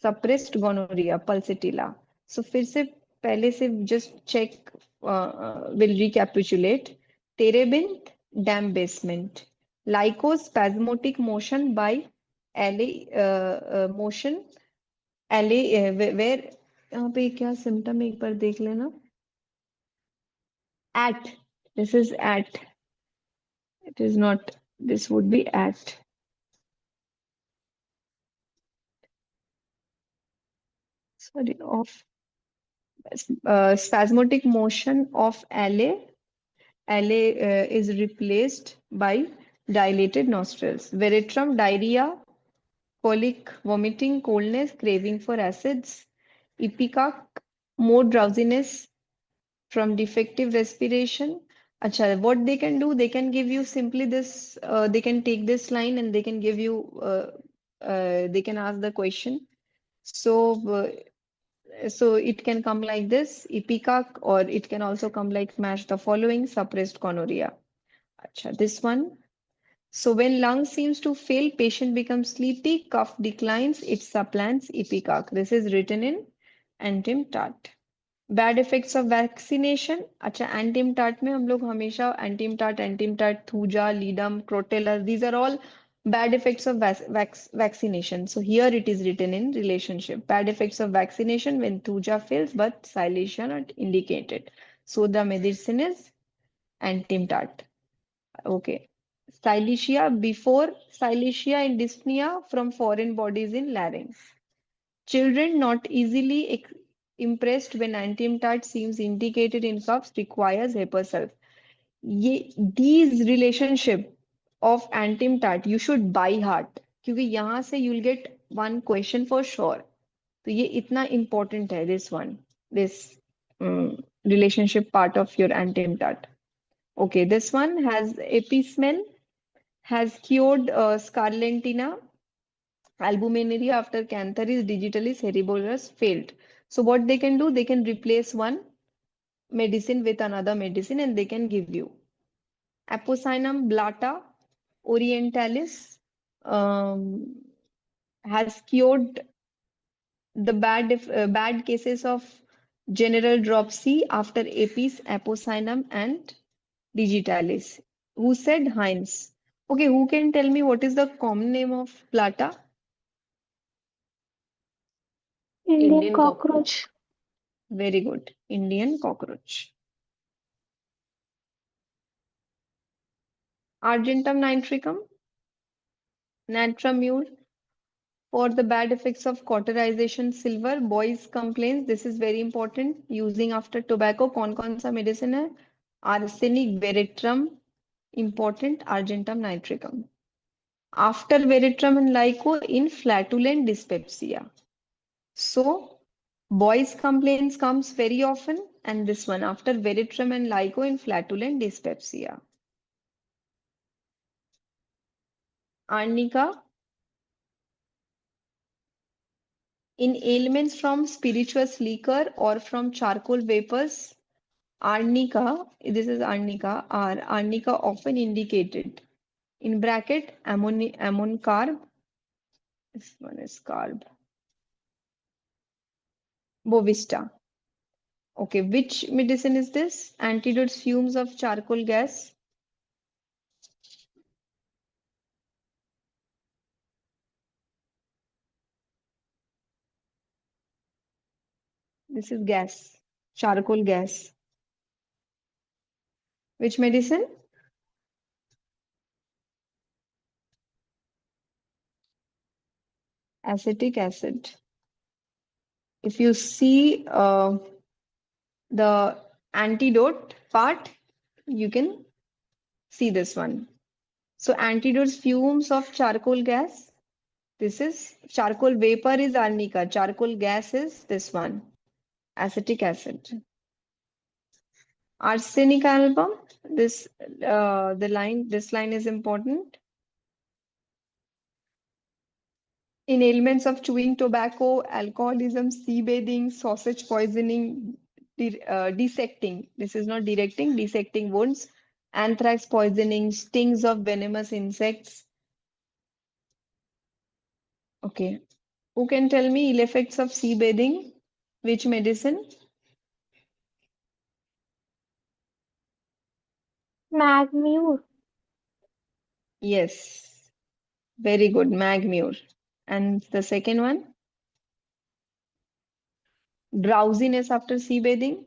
Speaker 1: suppressed gonorrhea, pulsatilla. So फिर से पहले से just check, will recapitulate. Terebinth, dam basement. Lycospasmodic motion by LA, motion LA, where यहाँ पे क्या symptom एक बार देख लेना। At, this is at, it is not, this would be at. Sorry, of spasmodic motion of LA is replaced by dilated nostrils. Veratrum, diarrhea, colic, vomiting, coldness, craving for acids. Ipecac, more drowsiness from defective respiration. Acha, what they can do, they can give you simply this, they can take this line and they can give you, they can ask the question. So it can come like this, ipecac, or it can also come like match the following, suppressed gonorrhea. Acha, this one. So when lung seems to fail, patient becomes sleepy, cough declines, it supplants ipecac. This is written in Antim Tart. Bad effects of vaccination. अच्छा, Antim Tart में हम लोग हमेशा Antim Tart, Thuja, Lidum, Crotella, these are all bad effects of vaccination. So here it is written in relationship. Bad effects of vaccination when Thuja fails but silation not indicated. So the medicine is Antim Tart. Okay. Silesia before silesia and dyspnea from foreign bodies in larynx. Children not easily impressed when antiemtart seems indicated in cuffs requires HEPA-sulf. These relationship of antiemtart you should by heart क्योंकि यहाँ से you'll get one question for sure. तो ये इतना important है this one, this relationship part of your antiemtart. Okay, this one has epismen, has cured scarlatina, albuminuria after cantharis digitalis herbivorous failed. So what they can do, they can replace one medicine with another medicine and they can give you Apocynom blata orientalis um, has cured the bad cases of general dropsy after Apis, Apocynom and digitalis. Who said Heinz? Okay, who can tell me what is the common name of plata?
Speaker 3: Indian cockroach.
Speaker 1: Very good. Indian cockroach. Argentum nitricum, natramure. For the bad effects of cauterization silver, boys complaints. This is very important. Using after tobacco, कौन सा medicine है? Arsenic, veratrum, important. Argentum nitricum. After veratrum and lyco in flatulent dyspepsia. So boys complaints comes very often, and this one after veratrum and lyco in flatulent dyspepsia. Arnica in ailments from spirituous liquor or from charcoal vapors. Arnica, this is arnica, arnica often indicated in bracket ammon carb. This one is carb. Bovista. Okay, which medicine is this? Antidotes fumes of charcoal gas. This is gas, charcoal gas. Which medicine? Acetic acid. If you see the antidote part, you can see this one. So antidotes fumes of charcoal gas. This is charcoal vapor is arnica. Charcoal gas is this one. Acetic acid. Arsenic album. This this line is important. In ailments of chewing tobacco, alcoholism, sea bathing, sausage poisoning, dissecting. This is not directing, dissecting wounds, anthrax poisoning, stings of venomous insects. Okay. Who can tell me ill effects of sea bathing? Which medicine?
Speaker 4: Magmure.
Speaker 1: Yes. Very good. Magmure. And the second one? Drowsiness after sea bathing.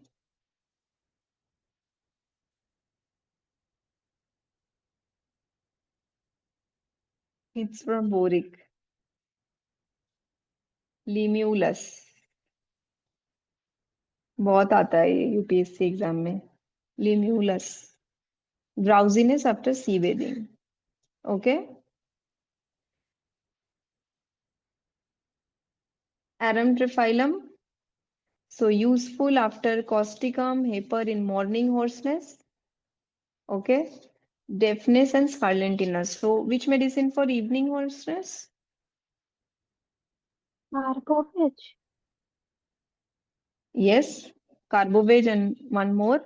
Speaker 1: It's from boric. Limulus. बहुत आता है ये UPSC exam में. Limulus. Drowsiness after sea bathing. Okay. Aramtrophyllum. So useful after causticum, heper in morning hoarseness. Okay. Deafness and scarlatinus. So which medicine for evening hoarseness?
Speaker 4: Carbohydrate.
Speaker 1: Yes. Carbovage and one more.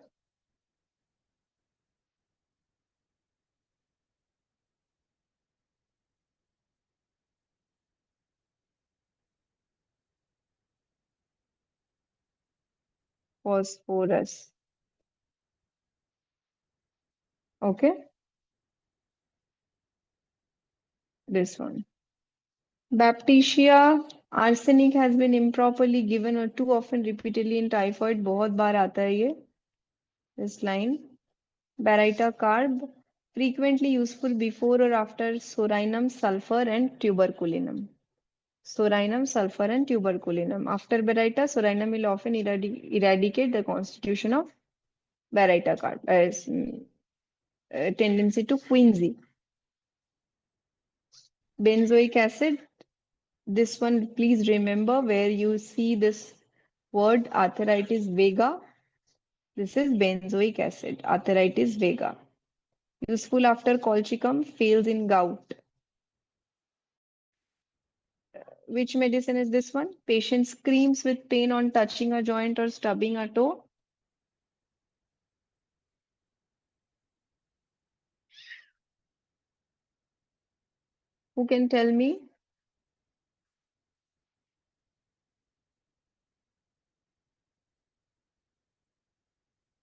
Speaker 1: Phosphorus. Okay. This one. Baptisia. Arsenic has been improperly given or too often repeatedly in typhoid. बहुत बार आता है ये. This line. Baryta carb. Frequently useful before or after sorinum, sulfur, and tuberculinum. Sorinum, sulfur, and tuberculinum. After baryta, sorinum will often eradicate the constitution of baryta card, tendency to quinsy. Benzoic acid, this one, please remember where you see this word arthritis vega. This is benzoic acid, arthritis vega. Useful after colchicum, fails in gout. Which medicine is this one? Patient screams with pain on touching a joint or stubbing a toe. Who can tell me?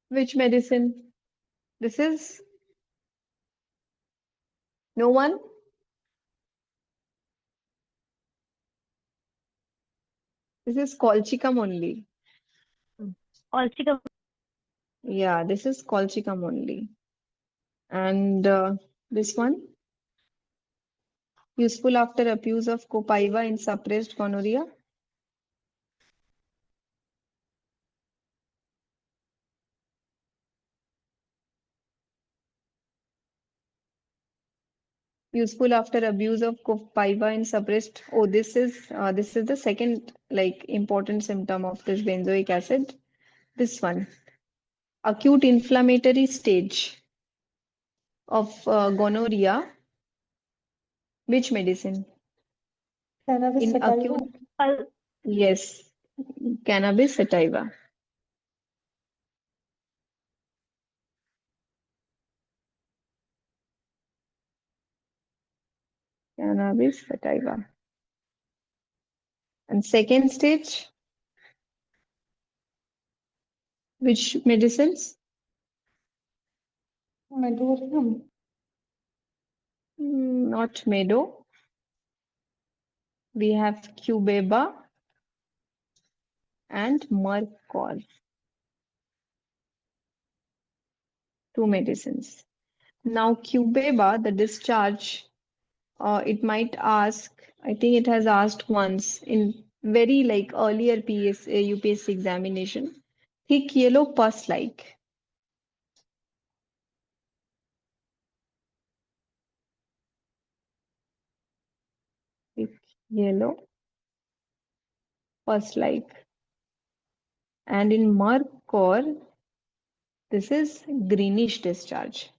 Speaker 1: Which medicine? This is no one? This is colchicum only.
Speaker 4: Colchicum.
Speaker 1: Yeah, this is colchicum only. And this one? Useful after abuse of copaiba in suppressed gonorrhea. Useful after abuse of copaiba in suppressed. Oh, this is the second like important symptom of this benzoic acid. This one, acute inflammatory stage of gonorrhea. Which medicine?
Speaker 6: Cannabis
Speaker 1: In
Speaker 6: sativa.
Speaker 1: acute, yes, cannabis sativa. Cannabis sativa. And second stage, which medicines?
Speaker 6: Medorium.
Speaker 1: Not medo. We have cubeba and mercor. Two medicines. Now, cubeba, the discharge, it might ask, I think it has asked once in very like earlier UPSC examination, thick yellow pus like. Thick yellow pus like. And in mercor, this is greenish discharge.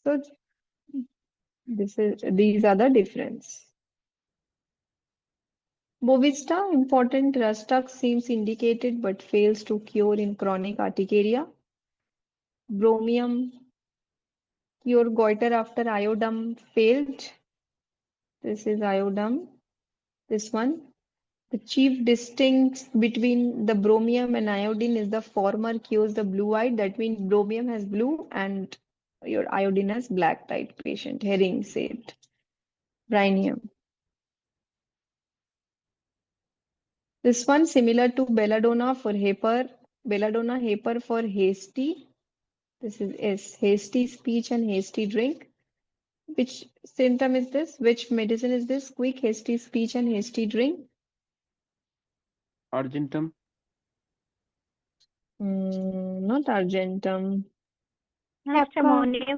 Speaker 1: So these are the difference. Bovista, important Rustux seems indicated but fails to cure in chronic urticaria. Bromium, cure goiter after iodum failed. This is iodum. This one. The chief distinct between the bromium and iodine is the former cures the blue-eyed. That means bromium has blue and your iodine has black type patient. Herring said. Rhinium. This one similar to belladonna for hyper, belladonna hyper for hasty. This is S, hasty speech and hasty drink. Which symptom is this? Which medicine is this? Quick, hasty speech and hasty drink.
Speaker 2: Argentum.
Speaker 1: Not argentum.
Speaker 4: Ammonium.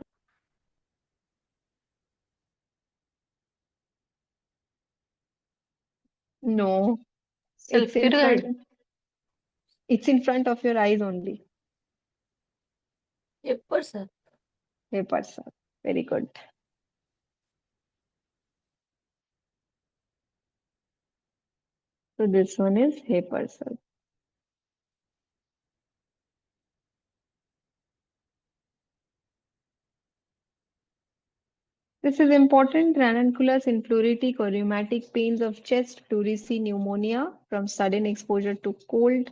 Speaker 1: No, it's in
Speaker 3: Sulfuric
Speaker 1: front. It's in front of your eyes only.
Speaker 3: paper, sir.
Speaker 1: Paper, sir. Very good. So this one is paper, sir. This is important. Ranunculus in pleuritic or rheumatic pains of chest, pleurisy, pneumonia from sudden exposure to cold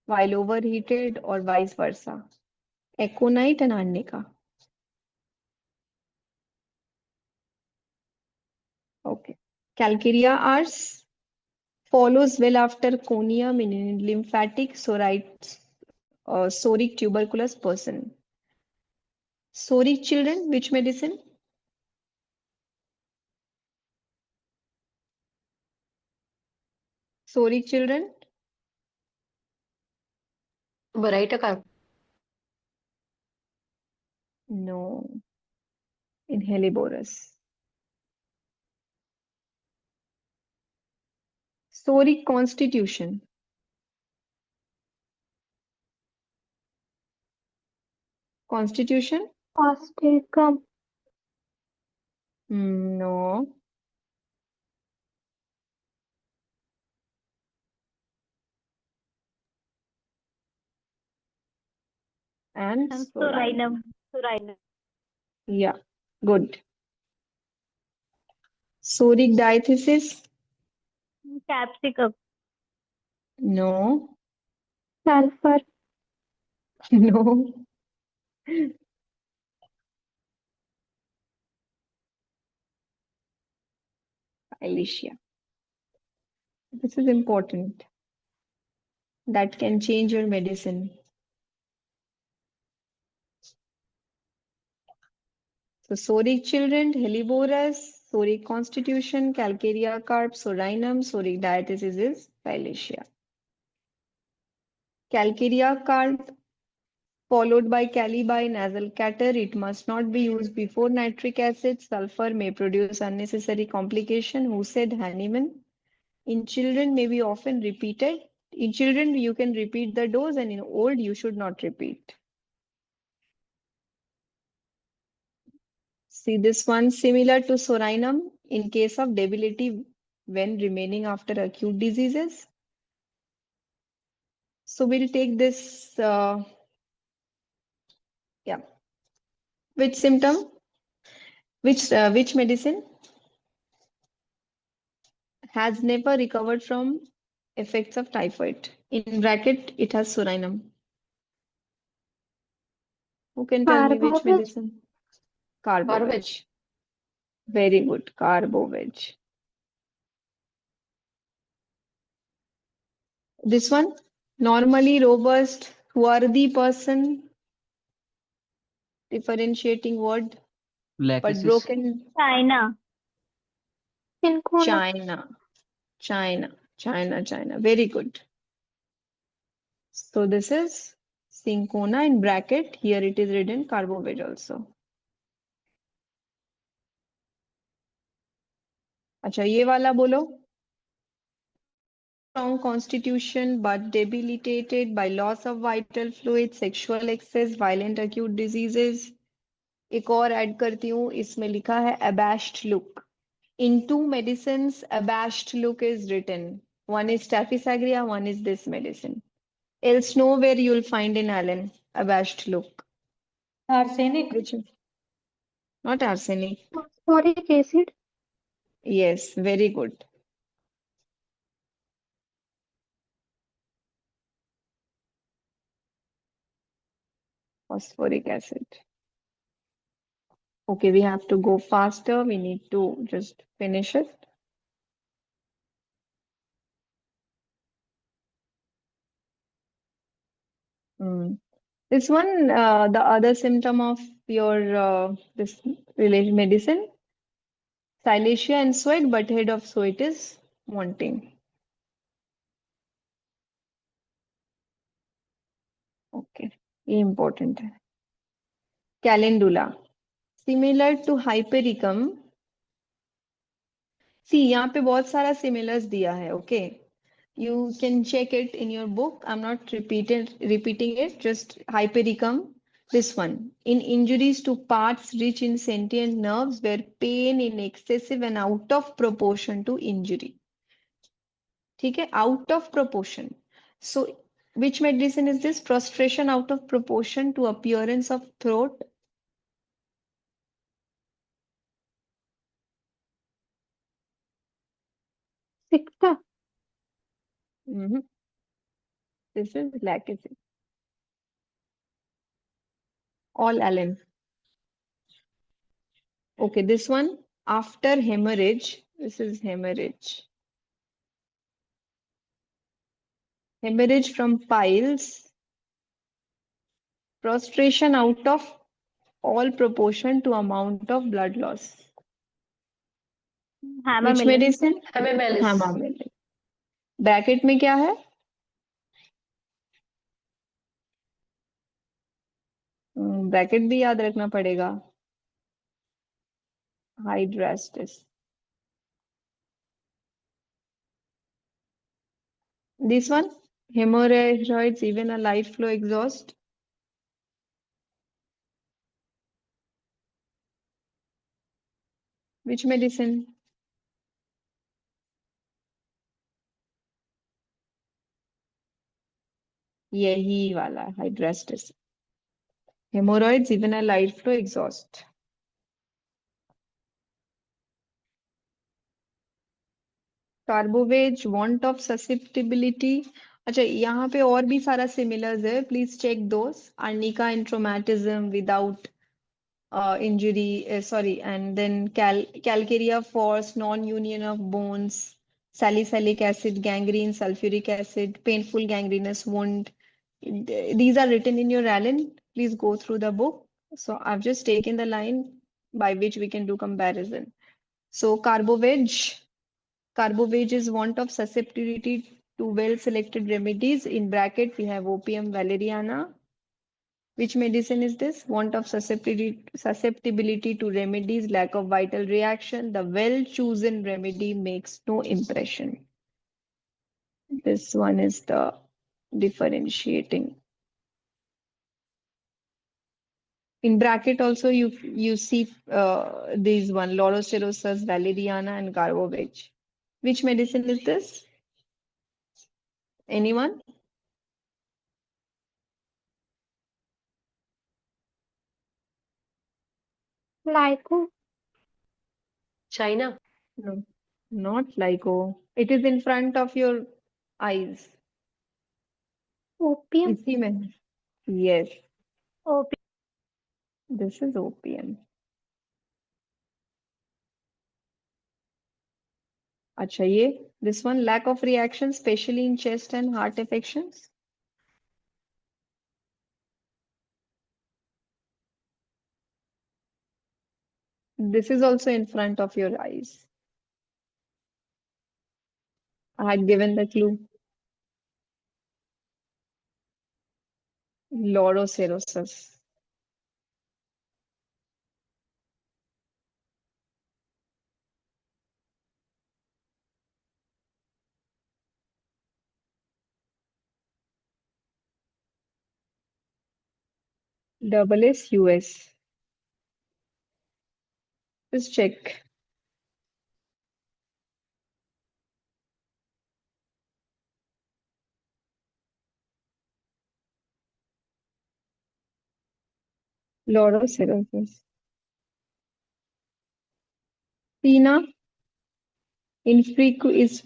Speaker 1: while overheated or vice versa. Aconite and arnica. Okay. Calcarea ars. Follows well after conium in lymphatic soric tuberculous person. Soric children, which medicine? Soric children?
Speaker 3: Variety का
Speaker 1: No. In Helleborus. Soric constitution. Constitution?
Speaker 4: Osteocum.
Speaker 1: No. And
Speaker 4: Sorinum. Sorinum.
Speaker 1: Yeah, good. Soric diathesis?
Speaker 4: Capsicum.
Speaker 1: No.
Speaker 4: Sulfur.
Speaker 1: No. Alicia. This is important. That can change your medicine. So soric children, Helleborus, soric constitution, calcarea carp, sorinum, soric diathesis is Phylacea. Calcarea carp followed by Cali by nasal cater. It must not be used before nitric acid. Sulfur may produce unnecessary complication. Who said Hahnemann? In children may be often repeated. In children, you can repeat the dose, and in old, you should not repeat. See this one, similar to sorinum in case of debility when remaining after acute diseases. So we'll take this, yeah. Which symptom? Which medicine has never recovered from effects of typhoid? In bracket, it has sorinum. Who can tell me which
Speaker 4: Carboveg.
Speaker 1: medicine? Carboveg.
Speaker 3: Garbage.
Speaker 1: Very good, carboveg. This one, normally robust, worthy person, differentiating word, but
Speaker 2: Lachesis.
Speaker 1: broken.
Speaker 4: China. Cinchona.
Speaker 1: China. Very good. So this is Cinchona in bracket. Here it is written carboveg also. अच्छा ये वाला बोलो. Strong constitution but debilitated by loss of vital fluid, sexual excess, violent acute diseases. एक और add करती हूँ, इसमें लिखा है abashed look. In two medicines, abashed look is written. One is Staphysagra, one is this medicine. Else nowhere you'll find in Allen abashed look.
Speaker 6: Arsenic.
Speaker 1: Which is not arsenic.
Speaker 4: Phosphoric acid.
Speaker 1: Yes, very good. Phosphoric acid. Okay, we have to go faster. We need to just finish it. This one, the other symptom of your this related medicine, silicea and sweat, but head of sweat is wanting. Okay, ये important है. Calendula, similar to hypericum. See, यहाँ पे बहुत सारा similars दिया है. Okay, you can check it in your book. I'm not repeating it. Just hypericum. This one, in injuries to parts rich in sentient nerves where pain in excessive and out of proportion to injury. ठीक है, out of proportion. So which medicine is this? Prostration out of proportion to appearance of throat.
Speaker 4: Sicta.
Speaker 1: This is laxity. All Allen. Okay, this one after hemorrhage. This is hemorrhage. hemorrhage from piles, prostration out of all proportion to amount of blood loss. Which
Speaker 4: Hammermillis.
Speaker 1: medicine?
Speaker 3: Hamamelis.
Speaker 1: Hammermillis. Bracket में क्या है? Bracket भी याद रखना पड़ेगा. Hydrastis. This one, hemorrhoids, even a light flow exhaust. Which medicine? यही वाला hydrastis. Hemorrhoids, even a light flow exhaust. Carbo veg, want of susceptibility. अच्छा, यहाँ पे और भी सारा सिमिलर्स है, please check those. Arnica and traumatism without injury, sorry, and then calcarea force, non-union of bones, salicylic acid, gangrene, sulfuric acid, painful gangrenous wound. These are written in your Allen. Please go through the book. So I've just taken the line by which we can do comparison. So carbovage is want of susceptibility to well-selected remedies. In bracket, we have opium valeriana. Which medicine is this? Want of susceptibility to remedies, lack of vital reaction. The well-chosen remedy makes no impression. This one is the differentiating. In bracket also you see these one, Lorocerosus, valeriana, and carbovage. Which medicine is this? Anyone?
Speaker 4: Lyco.
Speaker 3: China.
Speaker 1: No, not Lyco. It is in front of your eyes.
Speaker 4: Opium.
Speaker 1: इसी में. Yes,
Speaker 4: Opium.
Speaker 1: this is opium. अच्छा, ये this one, lack of reaction, especially in chest and heart affections. This is also in front of your eyes. I had given the clue. Lorocerosus. Double S US. Just check. Lorocerosus. Tina is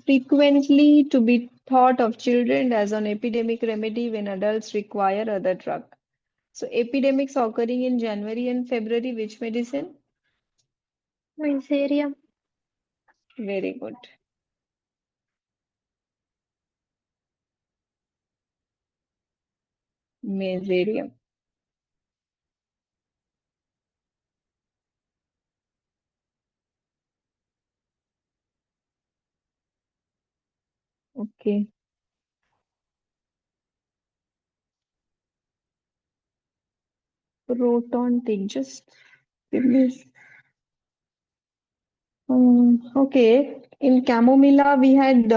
Speaker 1: frequently to be thought of children as an epidemic remedy when adults require other drug. So epidemics occurring in January and February, which medicine?
Speaker 4: Materia.
Speaker 1: Very good. Mesarium. Okay. Proton take just give me. Okay. In chamomilla we had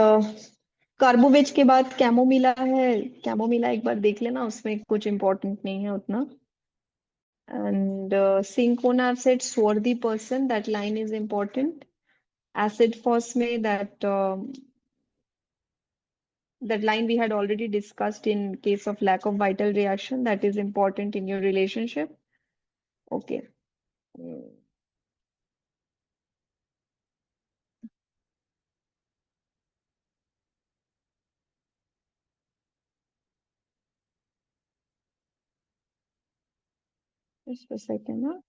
Speaker 1: carbo veg के बाद chamomilla है. Chamomilla एक बार देख लेना, उसमें कुछ important नहीं है उतना. And Cinchona I've said swarthy person, that line is important. Acid phos में that line we had already discussed in case of lack of vital reaction, that is important in your relationship. Okay. Just a second, huh?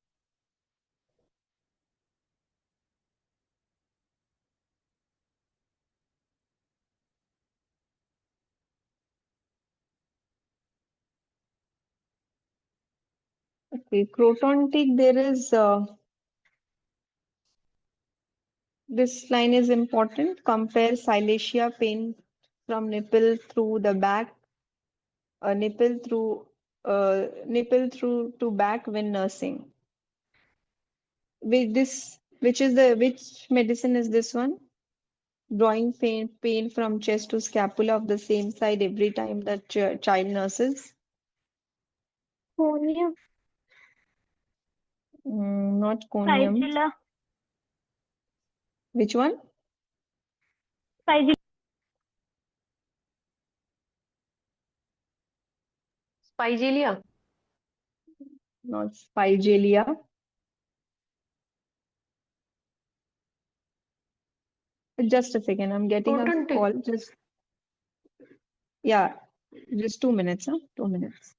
Speaker 1: Okay, crotontic, there is this line is important. Compare silencia pain from nipple through the back, nipple through to back when nursing. With this, which medicine is this one? Drawing pain from chest to scapula of the same side every time the child nurses.
Speaker 4: Conium.
Speaker 1: Not conium.
Speaker 4: Sigilla.
Speaker 1: Which one?
Speaker 4: Sigilla.
Speaker 3: Spigelia.
Speaker 1: Not spigelia. Just a second, I'm getting a
Speaker 3: Crotontic.
Speaker 1: call. Yeah, just 2 minutes, huh? 2 minutes.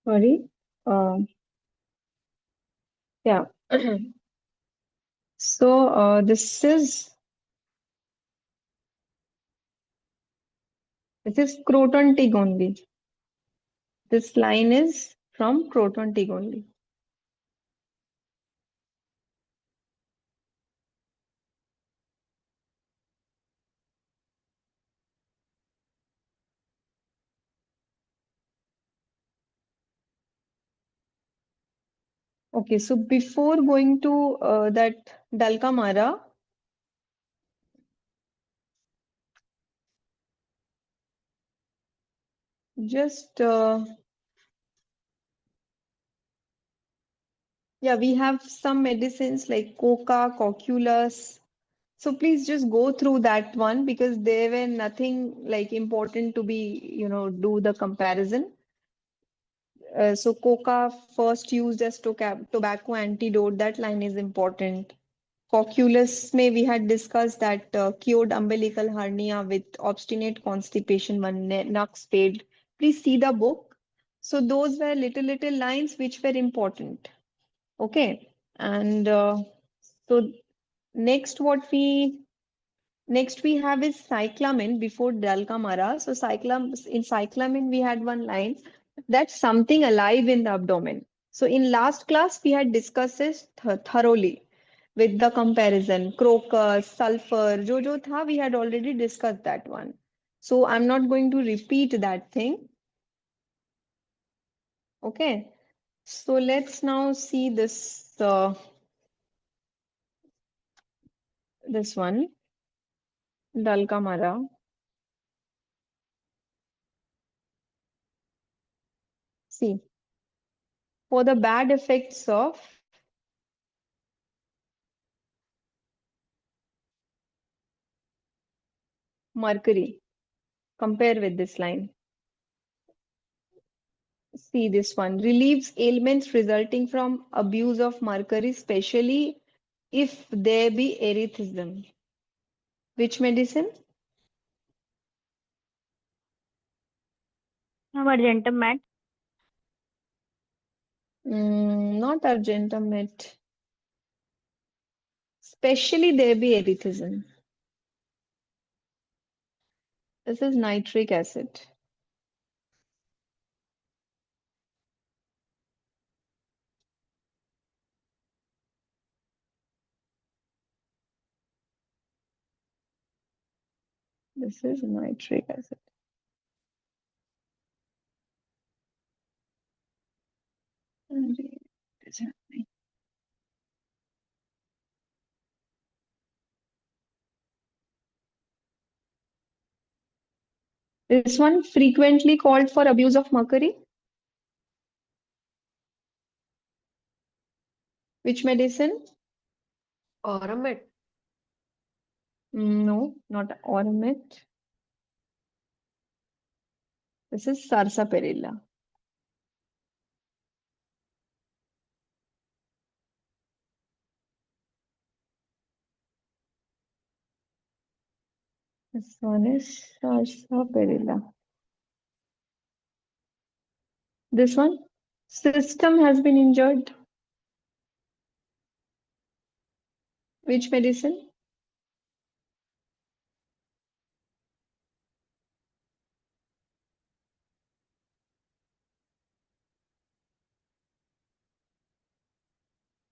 Speaker 1: Sorry. Yeah. So this is crotontic only. This line is from crotontic only. Okay, so before going to that Dalkamara, just yeah, we have some medicines like coca, cocculus. So please just go through that one because they were nothing like important to be, do the comparison. So coca first used as tobacco antidote, that line is important. Cocculus may we had discussed that cured umbilical hernia with obstinate constipation when Nux failed. Please see the book. So those were little lines which were important. Okay. And so next next we have is cyclamin before dalkamara. So in cyclamin we had one line that's something alive in the abdomen. So in last class we had discussed this thoroughly with the comparison crocus, sulfur, jo tha we had already discussed that one. So I'm not going to repeat that thing. Okay. So let's now see this one dalkamara. See, for the bad effects of mercury, compare with this line. See this one, relieves ailments resulting from abuse of mercury, especially if there be erythism. Which medicine?
Speaker 4: Argentum mat.
Speaker 1: Not argentamate. Especially there be erythism. This is nitric acid. This is nitric acid. What is happening? This one frequently called for abuse of mercury. Which medicine?
Speaker 3: Oramet.
Speaker 1: No, not Ormet. This is sarsaparilla. This one is sarsaparilla. This one, system has been injured. Which medicine?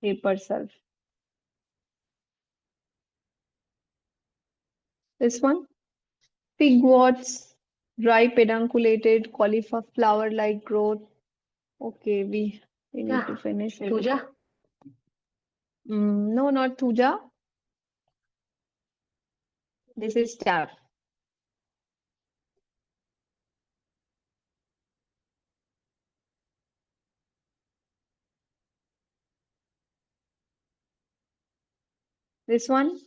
Speaker 1: Paper sulf. This one, pigworts, dry pedunculated cauliflower-like growth. Okay, we need
Speaker 3: Yeah.
Speaker 1: to finish it.
Speaker 3: Tuja.
Speaker 1: No, not thuja. This is staph. This one,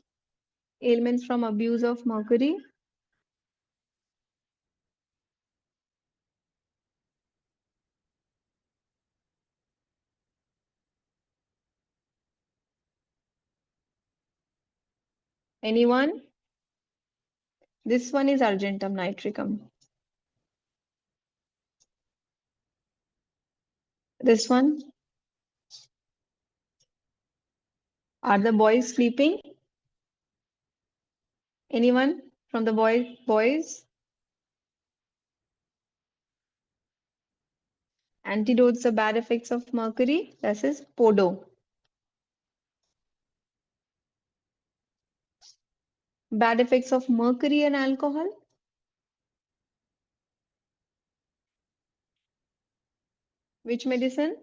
Speaker 1: ailments from abuse of mercury. Anyone? This one is argentum nitricum. This one. Are the boys sleeping? Anyone from the boys? Antidotes the bad effects of mercury. This is Podo. Bad effects of mercury and alcohol. Which medicine?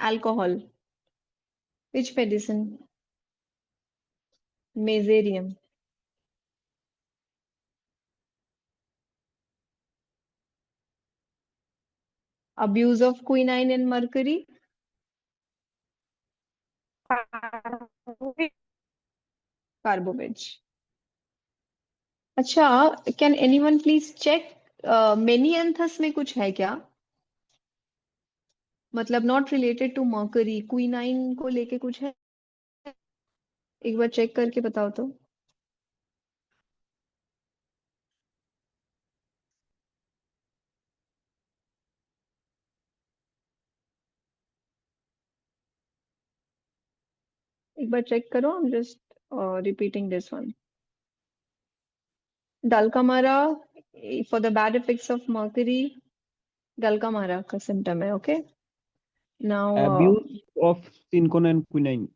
Speaker 1: Alcohol. Which medicine? Mesarium. Abuse of quinine and mercury. Carbovage. अच्छा, can anyone please check many anthus में कुछ है क्या? मतलब not related to mercury, quinine को लेके कुछ है? एक बार चेक करके बताओ तो. एक बार चेक करो. I'm just repeating this one. Dalkamara for the bad effects of mercury. Dalkamara का symptom है, okay? Now
Speaker 2: Abuse of sincon and quinine.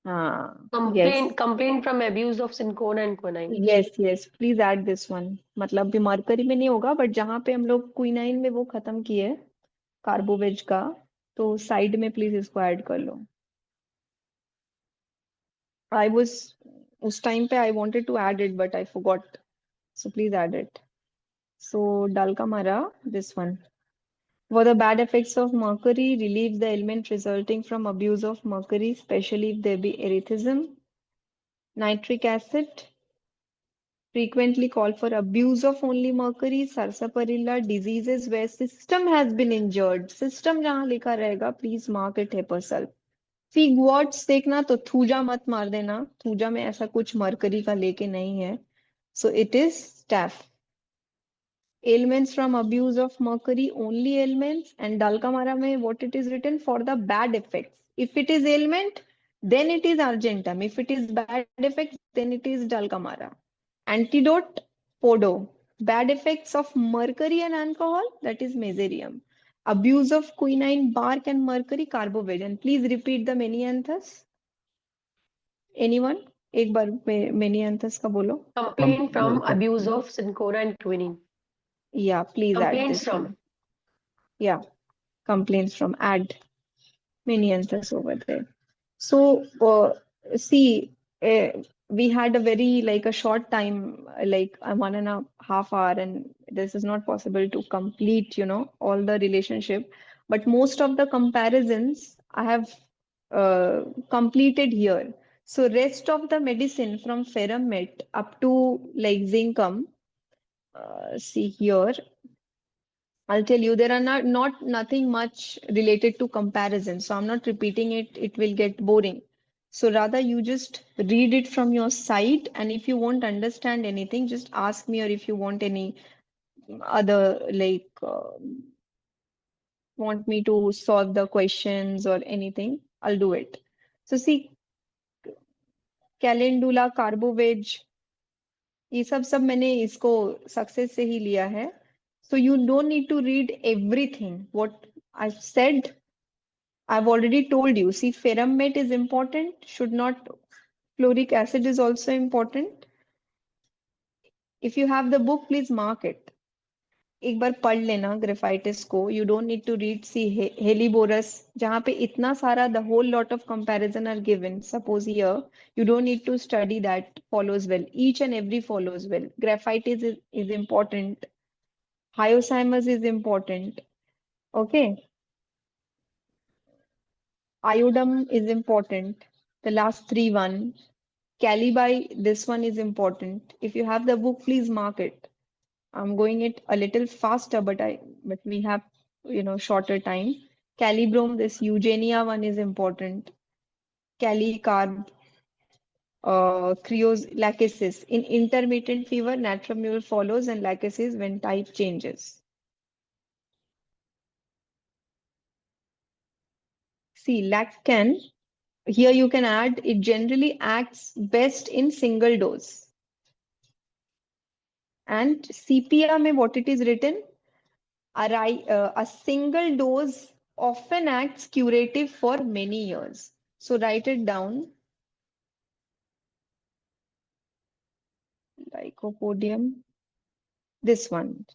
Speaker 1: yes.
Speaker 3: Complaint from abuse of sincon and quinine.
Speaker 1: Yes, please add this one. मतलब भी mercury में नहीं होगा, but जहां पे हम लोग क्विनाइन में वो खत्म किए कार्बोवेज का, तो साइड में प्लीज इसको ऐड कर लो. I was उस टाइम पे I wanted to add it, but I forgot. So please add it. So Dalkamara, this one. For the bad effects of mercury, relieves the ailment resulting from abuse of mercury, especially if there be erythism. Nitric acid, frequently called for abuse of only mercury. Sarsaparilla, diseases where system has been injured. System जहां लिखा रहेगा, please mark it hypersulf. Figworts देखना तो thuja मत मार देना. Thuja में ऐसा कुछ मरकरी का लेके नहीं है. So it is staph. Ailments from abuse of mercury, only ailments. And Dalkamara में what it is written for the bad effects. If it is ailment, then it is argentum. If it is bad effects, then it is Dalkamara. Antidote Podo. Bad effects of mercury and alcohol, that is mesothelium. Abuse of quinine bark and mercury, carbovegan. Please repeat the many anthers. Anyone? एक बार many anthers का बोलो.
Speaker 3: Complaint from abuse of cinchona and quinine.
Speaker 1: Yeah, please add
Speaker 3: Complaints
Speaker 1: this one.
Speaker 3: from.
Speaker 1: Yeah, complaints from. Add many answers over there. So, see, we had a very like a short time, like 1.5 hour, and this is not possible to complete, all the relationship. But most of the comparisons I have completed here. So, rest of the medicine from ferrum met up to like zincum, see here. I'll tell you, there are not nothing much related to comparison. So I'm not repeating it, it will get boring. So rather you just read it from your side, and if you won't understand anything, just ask me, or if you want any other like want me to solve the questions or anything, I'll do it. So see, calendula, carboveg, ये सब मैंने इसको success से ही लिया है. So you don't need to read everything. What I've said, I've already told you. See, ferrumate is important, should not. Fluoric acid is also important. If you have the book, please mark it. एक बार पढ़ लेना graphites को. You don't need to read. See, helleborus जहाँ पे इतना सारा the whole lot of comparison are given. Suppose here, you don't need to study that. Follows well. Each and every follows well. Graphitis is important. Hyoscyamus is important. Okay. Iodum is important. The last three one. Calibi, this one is important. If you have the book, please mark it. I'm going it a little faster, but we have shorter time. Calibrome, this Eugenia one is important. Calicarb, lachesis. In intermittent fever, natramule follows, and lachesis when type changes. See, laccan, here you can add, it generally acts best in single dose. And CPR में what it is written, a single dose often acts curative for many years. So write it down. Lycopodium, this one.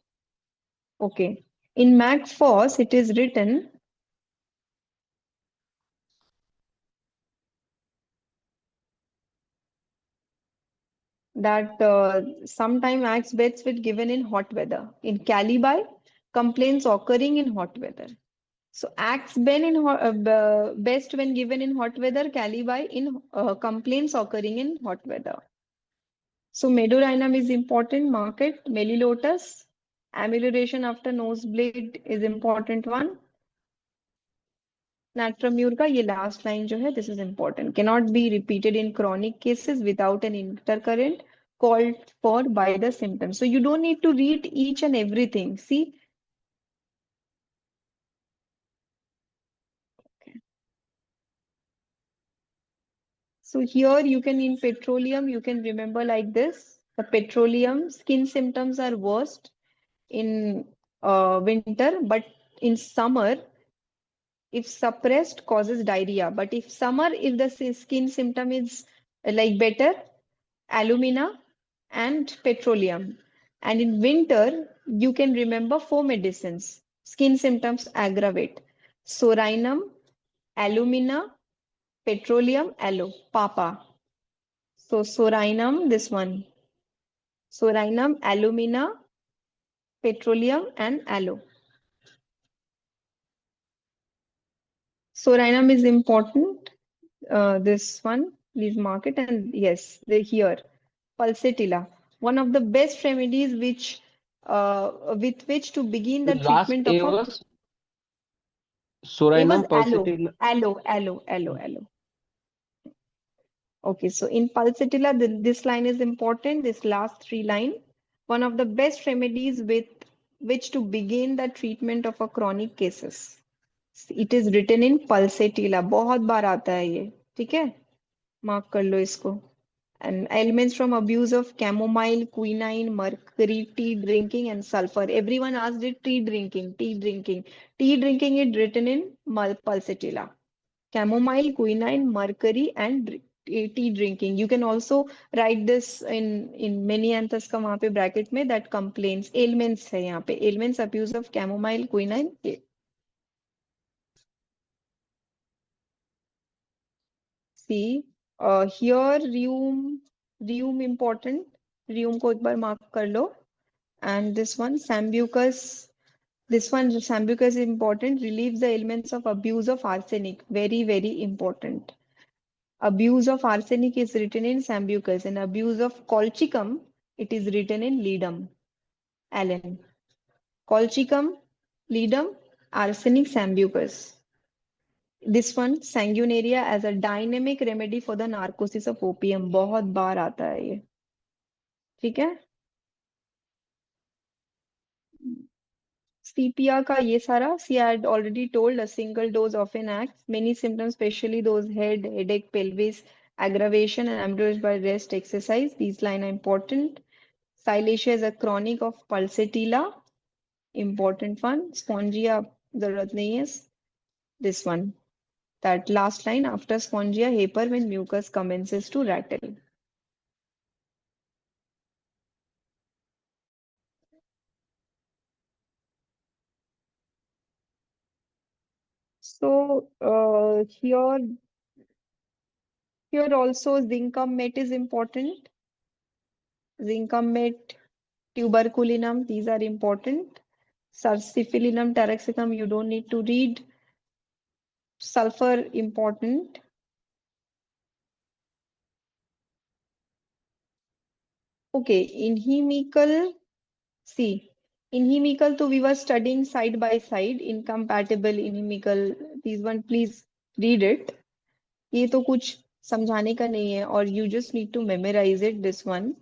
Speaker 1: Okay. In MacPhos, it is written that sometime acts best when given in hot weather. In Calibi, complaints occurring in hot weather. So acts best when given in hot weather, Calibi in complaints occurring in hot weather. So medurinum is important, market. Melilotus, amelioration after nosebleed is important one. Natramure का ये last line जो है, this is important. Cannot be repeated in chronic cases without an intercurrent called for by the symptoms. So you don't need to read each and everything. See. Okay. So here you can, in petroleum, you can remember like this. The petroleum skin symptoms are worst in winter, but in summer, if suppressed, causes diarrhea. But if the skin symptom is like better, alumina and petroleum. And in winter, you can remember 4 medicines. Skin symptoms aggravate. Sorinum, alumina, petroleum, aloe, papa. So sorinum, this one. Sorinum, alumina, petroleum, and aloe. Sorinum is important. This one, please mark it. And yes, here, pulsatilla, one of the best remedies with which to begin the
Speaker 2: Last
Speaker 1: treatment
Speaker 2: A
Speaker 1: of a.
Speaker 2: was
Speaker 1: It
Speaker 2: Sorinum
Speaker 1: was aloe,
Speaker 2: pulsatilla.
Speaker 1: aloe. Okay, so in pulsatilla, this line is important. This last 3 line, one of the best remedies with which to begin the treatment of a chronic cases. It is written in pulsatilla. बहुत बार आता है ये, ठीक है? Mark कर लो इसको. And elements from abuse of chamomile, quinine, mercury, tea drinking, and sulfur. Everyone asked it tea drinking, tea drinking. Tea drinking is written in pulsatilla. Chamomile, quinine, mercury, and tea drinking. You can also write this in many anthas का वहाँ पे bracket में that complaints ailments है यहाँ पे ailments abuse of chamomile, quinine. See, here rheum important. Rheum को एक बार mark कर लो. And this one sambucus. This one sambucus is important. Relieves the ailments of abuse of arsenic. Very very important. Abuse of arsenic is written in sambucus, and abuse of colchicum it is written in ledum. Alan. Colchicum, ledum, arsenic, sambucus. This one sanguinaria as a dynamic remedy for the narcosis of opium. बहुत बार आता है ये. ठीक है. CPR का ये सारा, see I had already told a single dose often acts. Many symptoms, especially those head, headache, pelvis, aggravation and ambush by rest exercise. These line are important. Silesia is a chronic of pulsatilla. Important one. Spongia, जरूरत नहीं है. This one. That last line after spongia, hyper when mucus commences to rattle. So here also zincum met is important. Zincum met, tuberculinum, these are important. Sarsifilinum, taraxacum, you don't need to read. Sulfur important. Okay, inimical. See, inimical, so we were studying side by side. Incompatible, inimical. These one, please read it. ये तो कुछ समझाने का नहीं है, or you just need to memorize it. This one.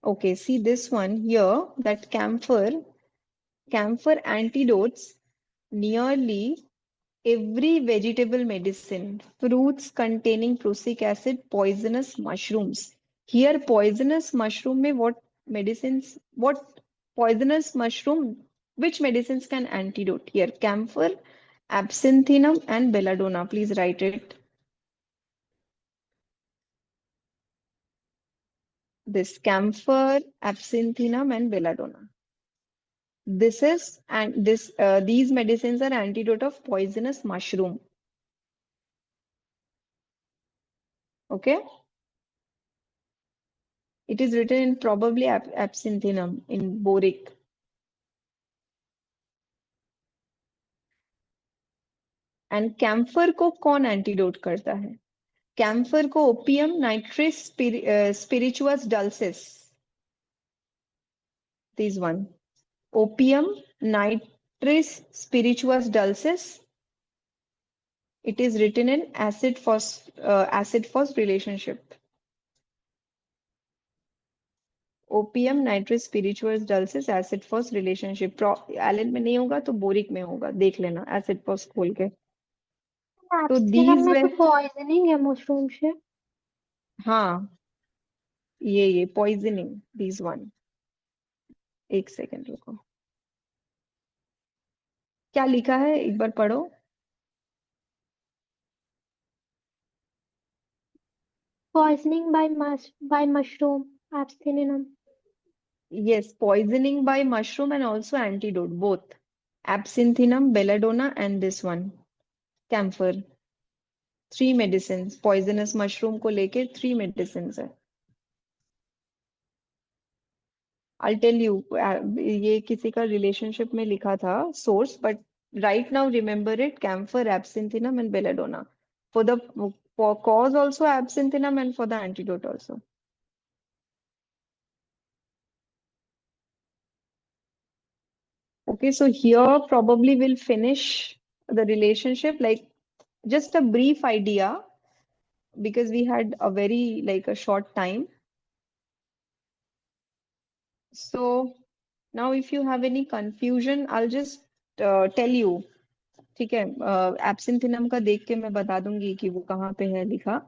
Speaker 1: Okay, see this one here. That camphor antidotes nearly every vegetable medicine, fruits containing prussic acid, poisonous mushrooms. Here, poisonous mushroom में what poisonous mushroom, which medicines can antidote? Here, camphor, absinthinum, and belladonna. Please write it. This camphor, absinthinum, and belladonna. This is and this these medicines are antidote of poisonous mushroom. Okay. It is written in probably absinthinum in boric. And camphor को कौन antidote करता है? Camphor को opium nitris spirituous dulcis. This one. Opium nitris spirituous dulcis. It is written in acid phos relationship. Opium nitris spirituous dulcis acid phos relationship. Allen में नहीं होगा तो boric में होगा. देख लेना acid phos खोल के. तो
Speaker 3: एब्सिनम
Speaker 1: these
Speaker 3: में
Speaker 1: were
Speaker 3: तो पॉइजनिंग है मशरूम से.
Speaker 1: हाँ ये poisoning these one. एक सेकंड रुको. क्या लिखा है एक बार पढ़ो.
Speaker 3: Poisoning by mushroom, abstinence.
Speaker 1: Yes, poisoning by mushroom and also antidote both. Absinthinum, belladonna, and this one, camphor. 3 medicines. Poisonous mushroom को लेके 3 medicines है. I'll tell you, ये किसी का relationship में लिखा था source, but right now remember it: camphor, absinthinum, and belladonna. For cause also absinthinum, and for the antidote also. Okay, so here probably we'll finish the relationship, like just a brief idea, because we had a very a short time. So now if you have any confusion, I'll just tell you. ठीक है, absinthinum का देख के मैं बता दूंगी कि वो कहाँ पे है लिखा.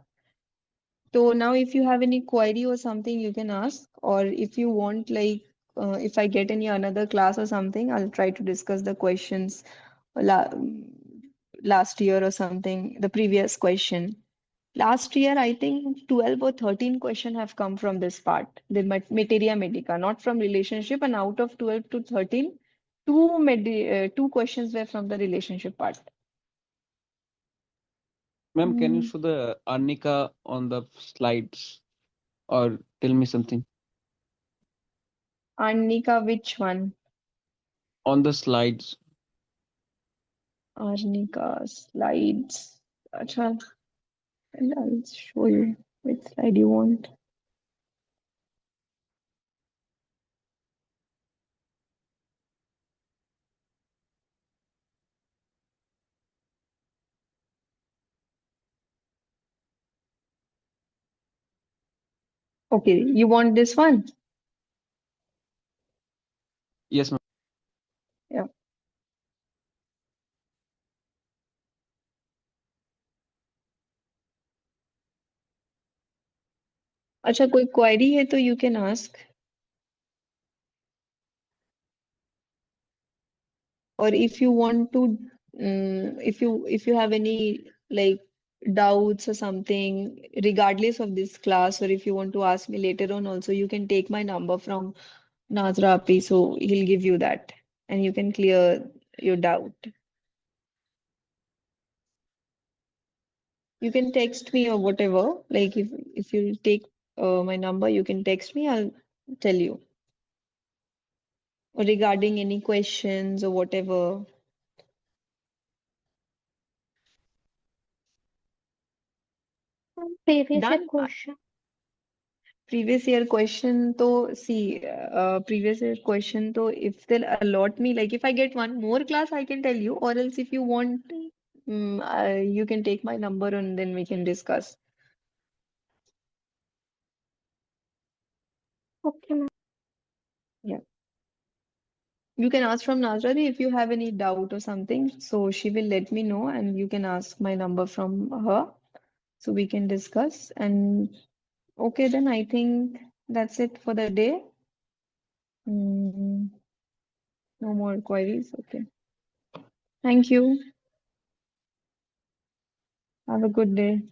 Speaker 1: So now if you have any query or something, you can ask, or if you want, like, if I get any another class or something, I'll try to discuss the questions la last year or something, the previous question. Last year, I think 12 or 13 questions have come from this part, the Materia Medica, not from relationship, and out of 12 to 13, two questions were from the relationship part.
Speaker 2: Ma'am, can you
Speaker 1: Hmm.
Speaker 2: show the Arnika on the slides or tell me something
Speaker 1: Arnika, which one?
Speaker 2: on the slides?
Speaker 1: Arnika slides. Acha, I'll show you which slide you want. Okay, you want this one?
Speaker 2: Yes, ma'am.
Speaker 1: Yeah. अच्छा कोई query है तो you can ask, or if you want to, if you have any like doubts or something regardless of this class, or if you want to ask me later on also, you can take my number from Nazra Api, so he'll give you that and you can clear your doubt. You can text me or whatever, like if you take my number, you can text me, I'll tell you, or regarding any questions or whatever.
Speaker 3: Previous year
Speaker 1: Done.
Speaker 3: question.
Speaker 1: Previous year question, to see, previous year question, to if they'll allot me, like if I get one more class, I can tell you, or else if you want, you can take my number and then we can discuss.
Speaker 3: Okay, ma'am.
Speaker 1: Yeah. You can ask from Nazra Di if you have any doubt or something. So she will let me know and you can ask my number from her. So we can discuss. And okay, then I think that's it for the day. Mm, no more queries. Okay. Thank you. Have a good day.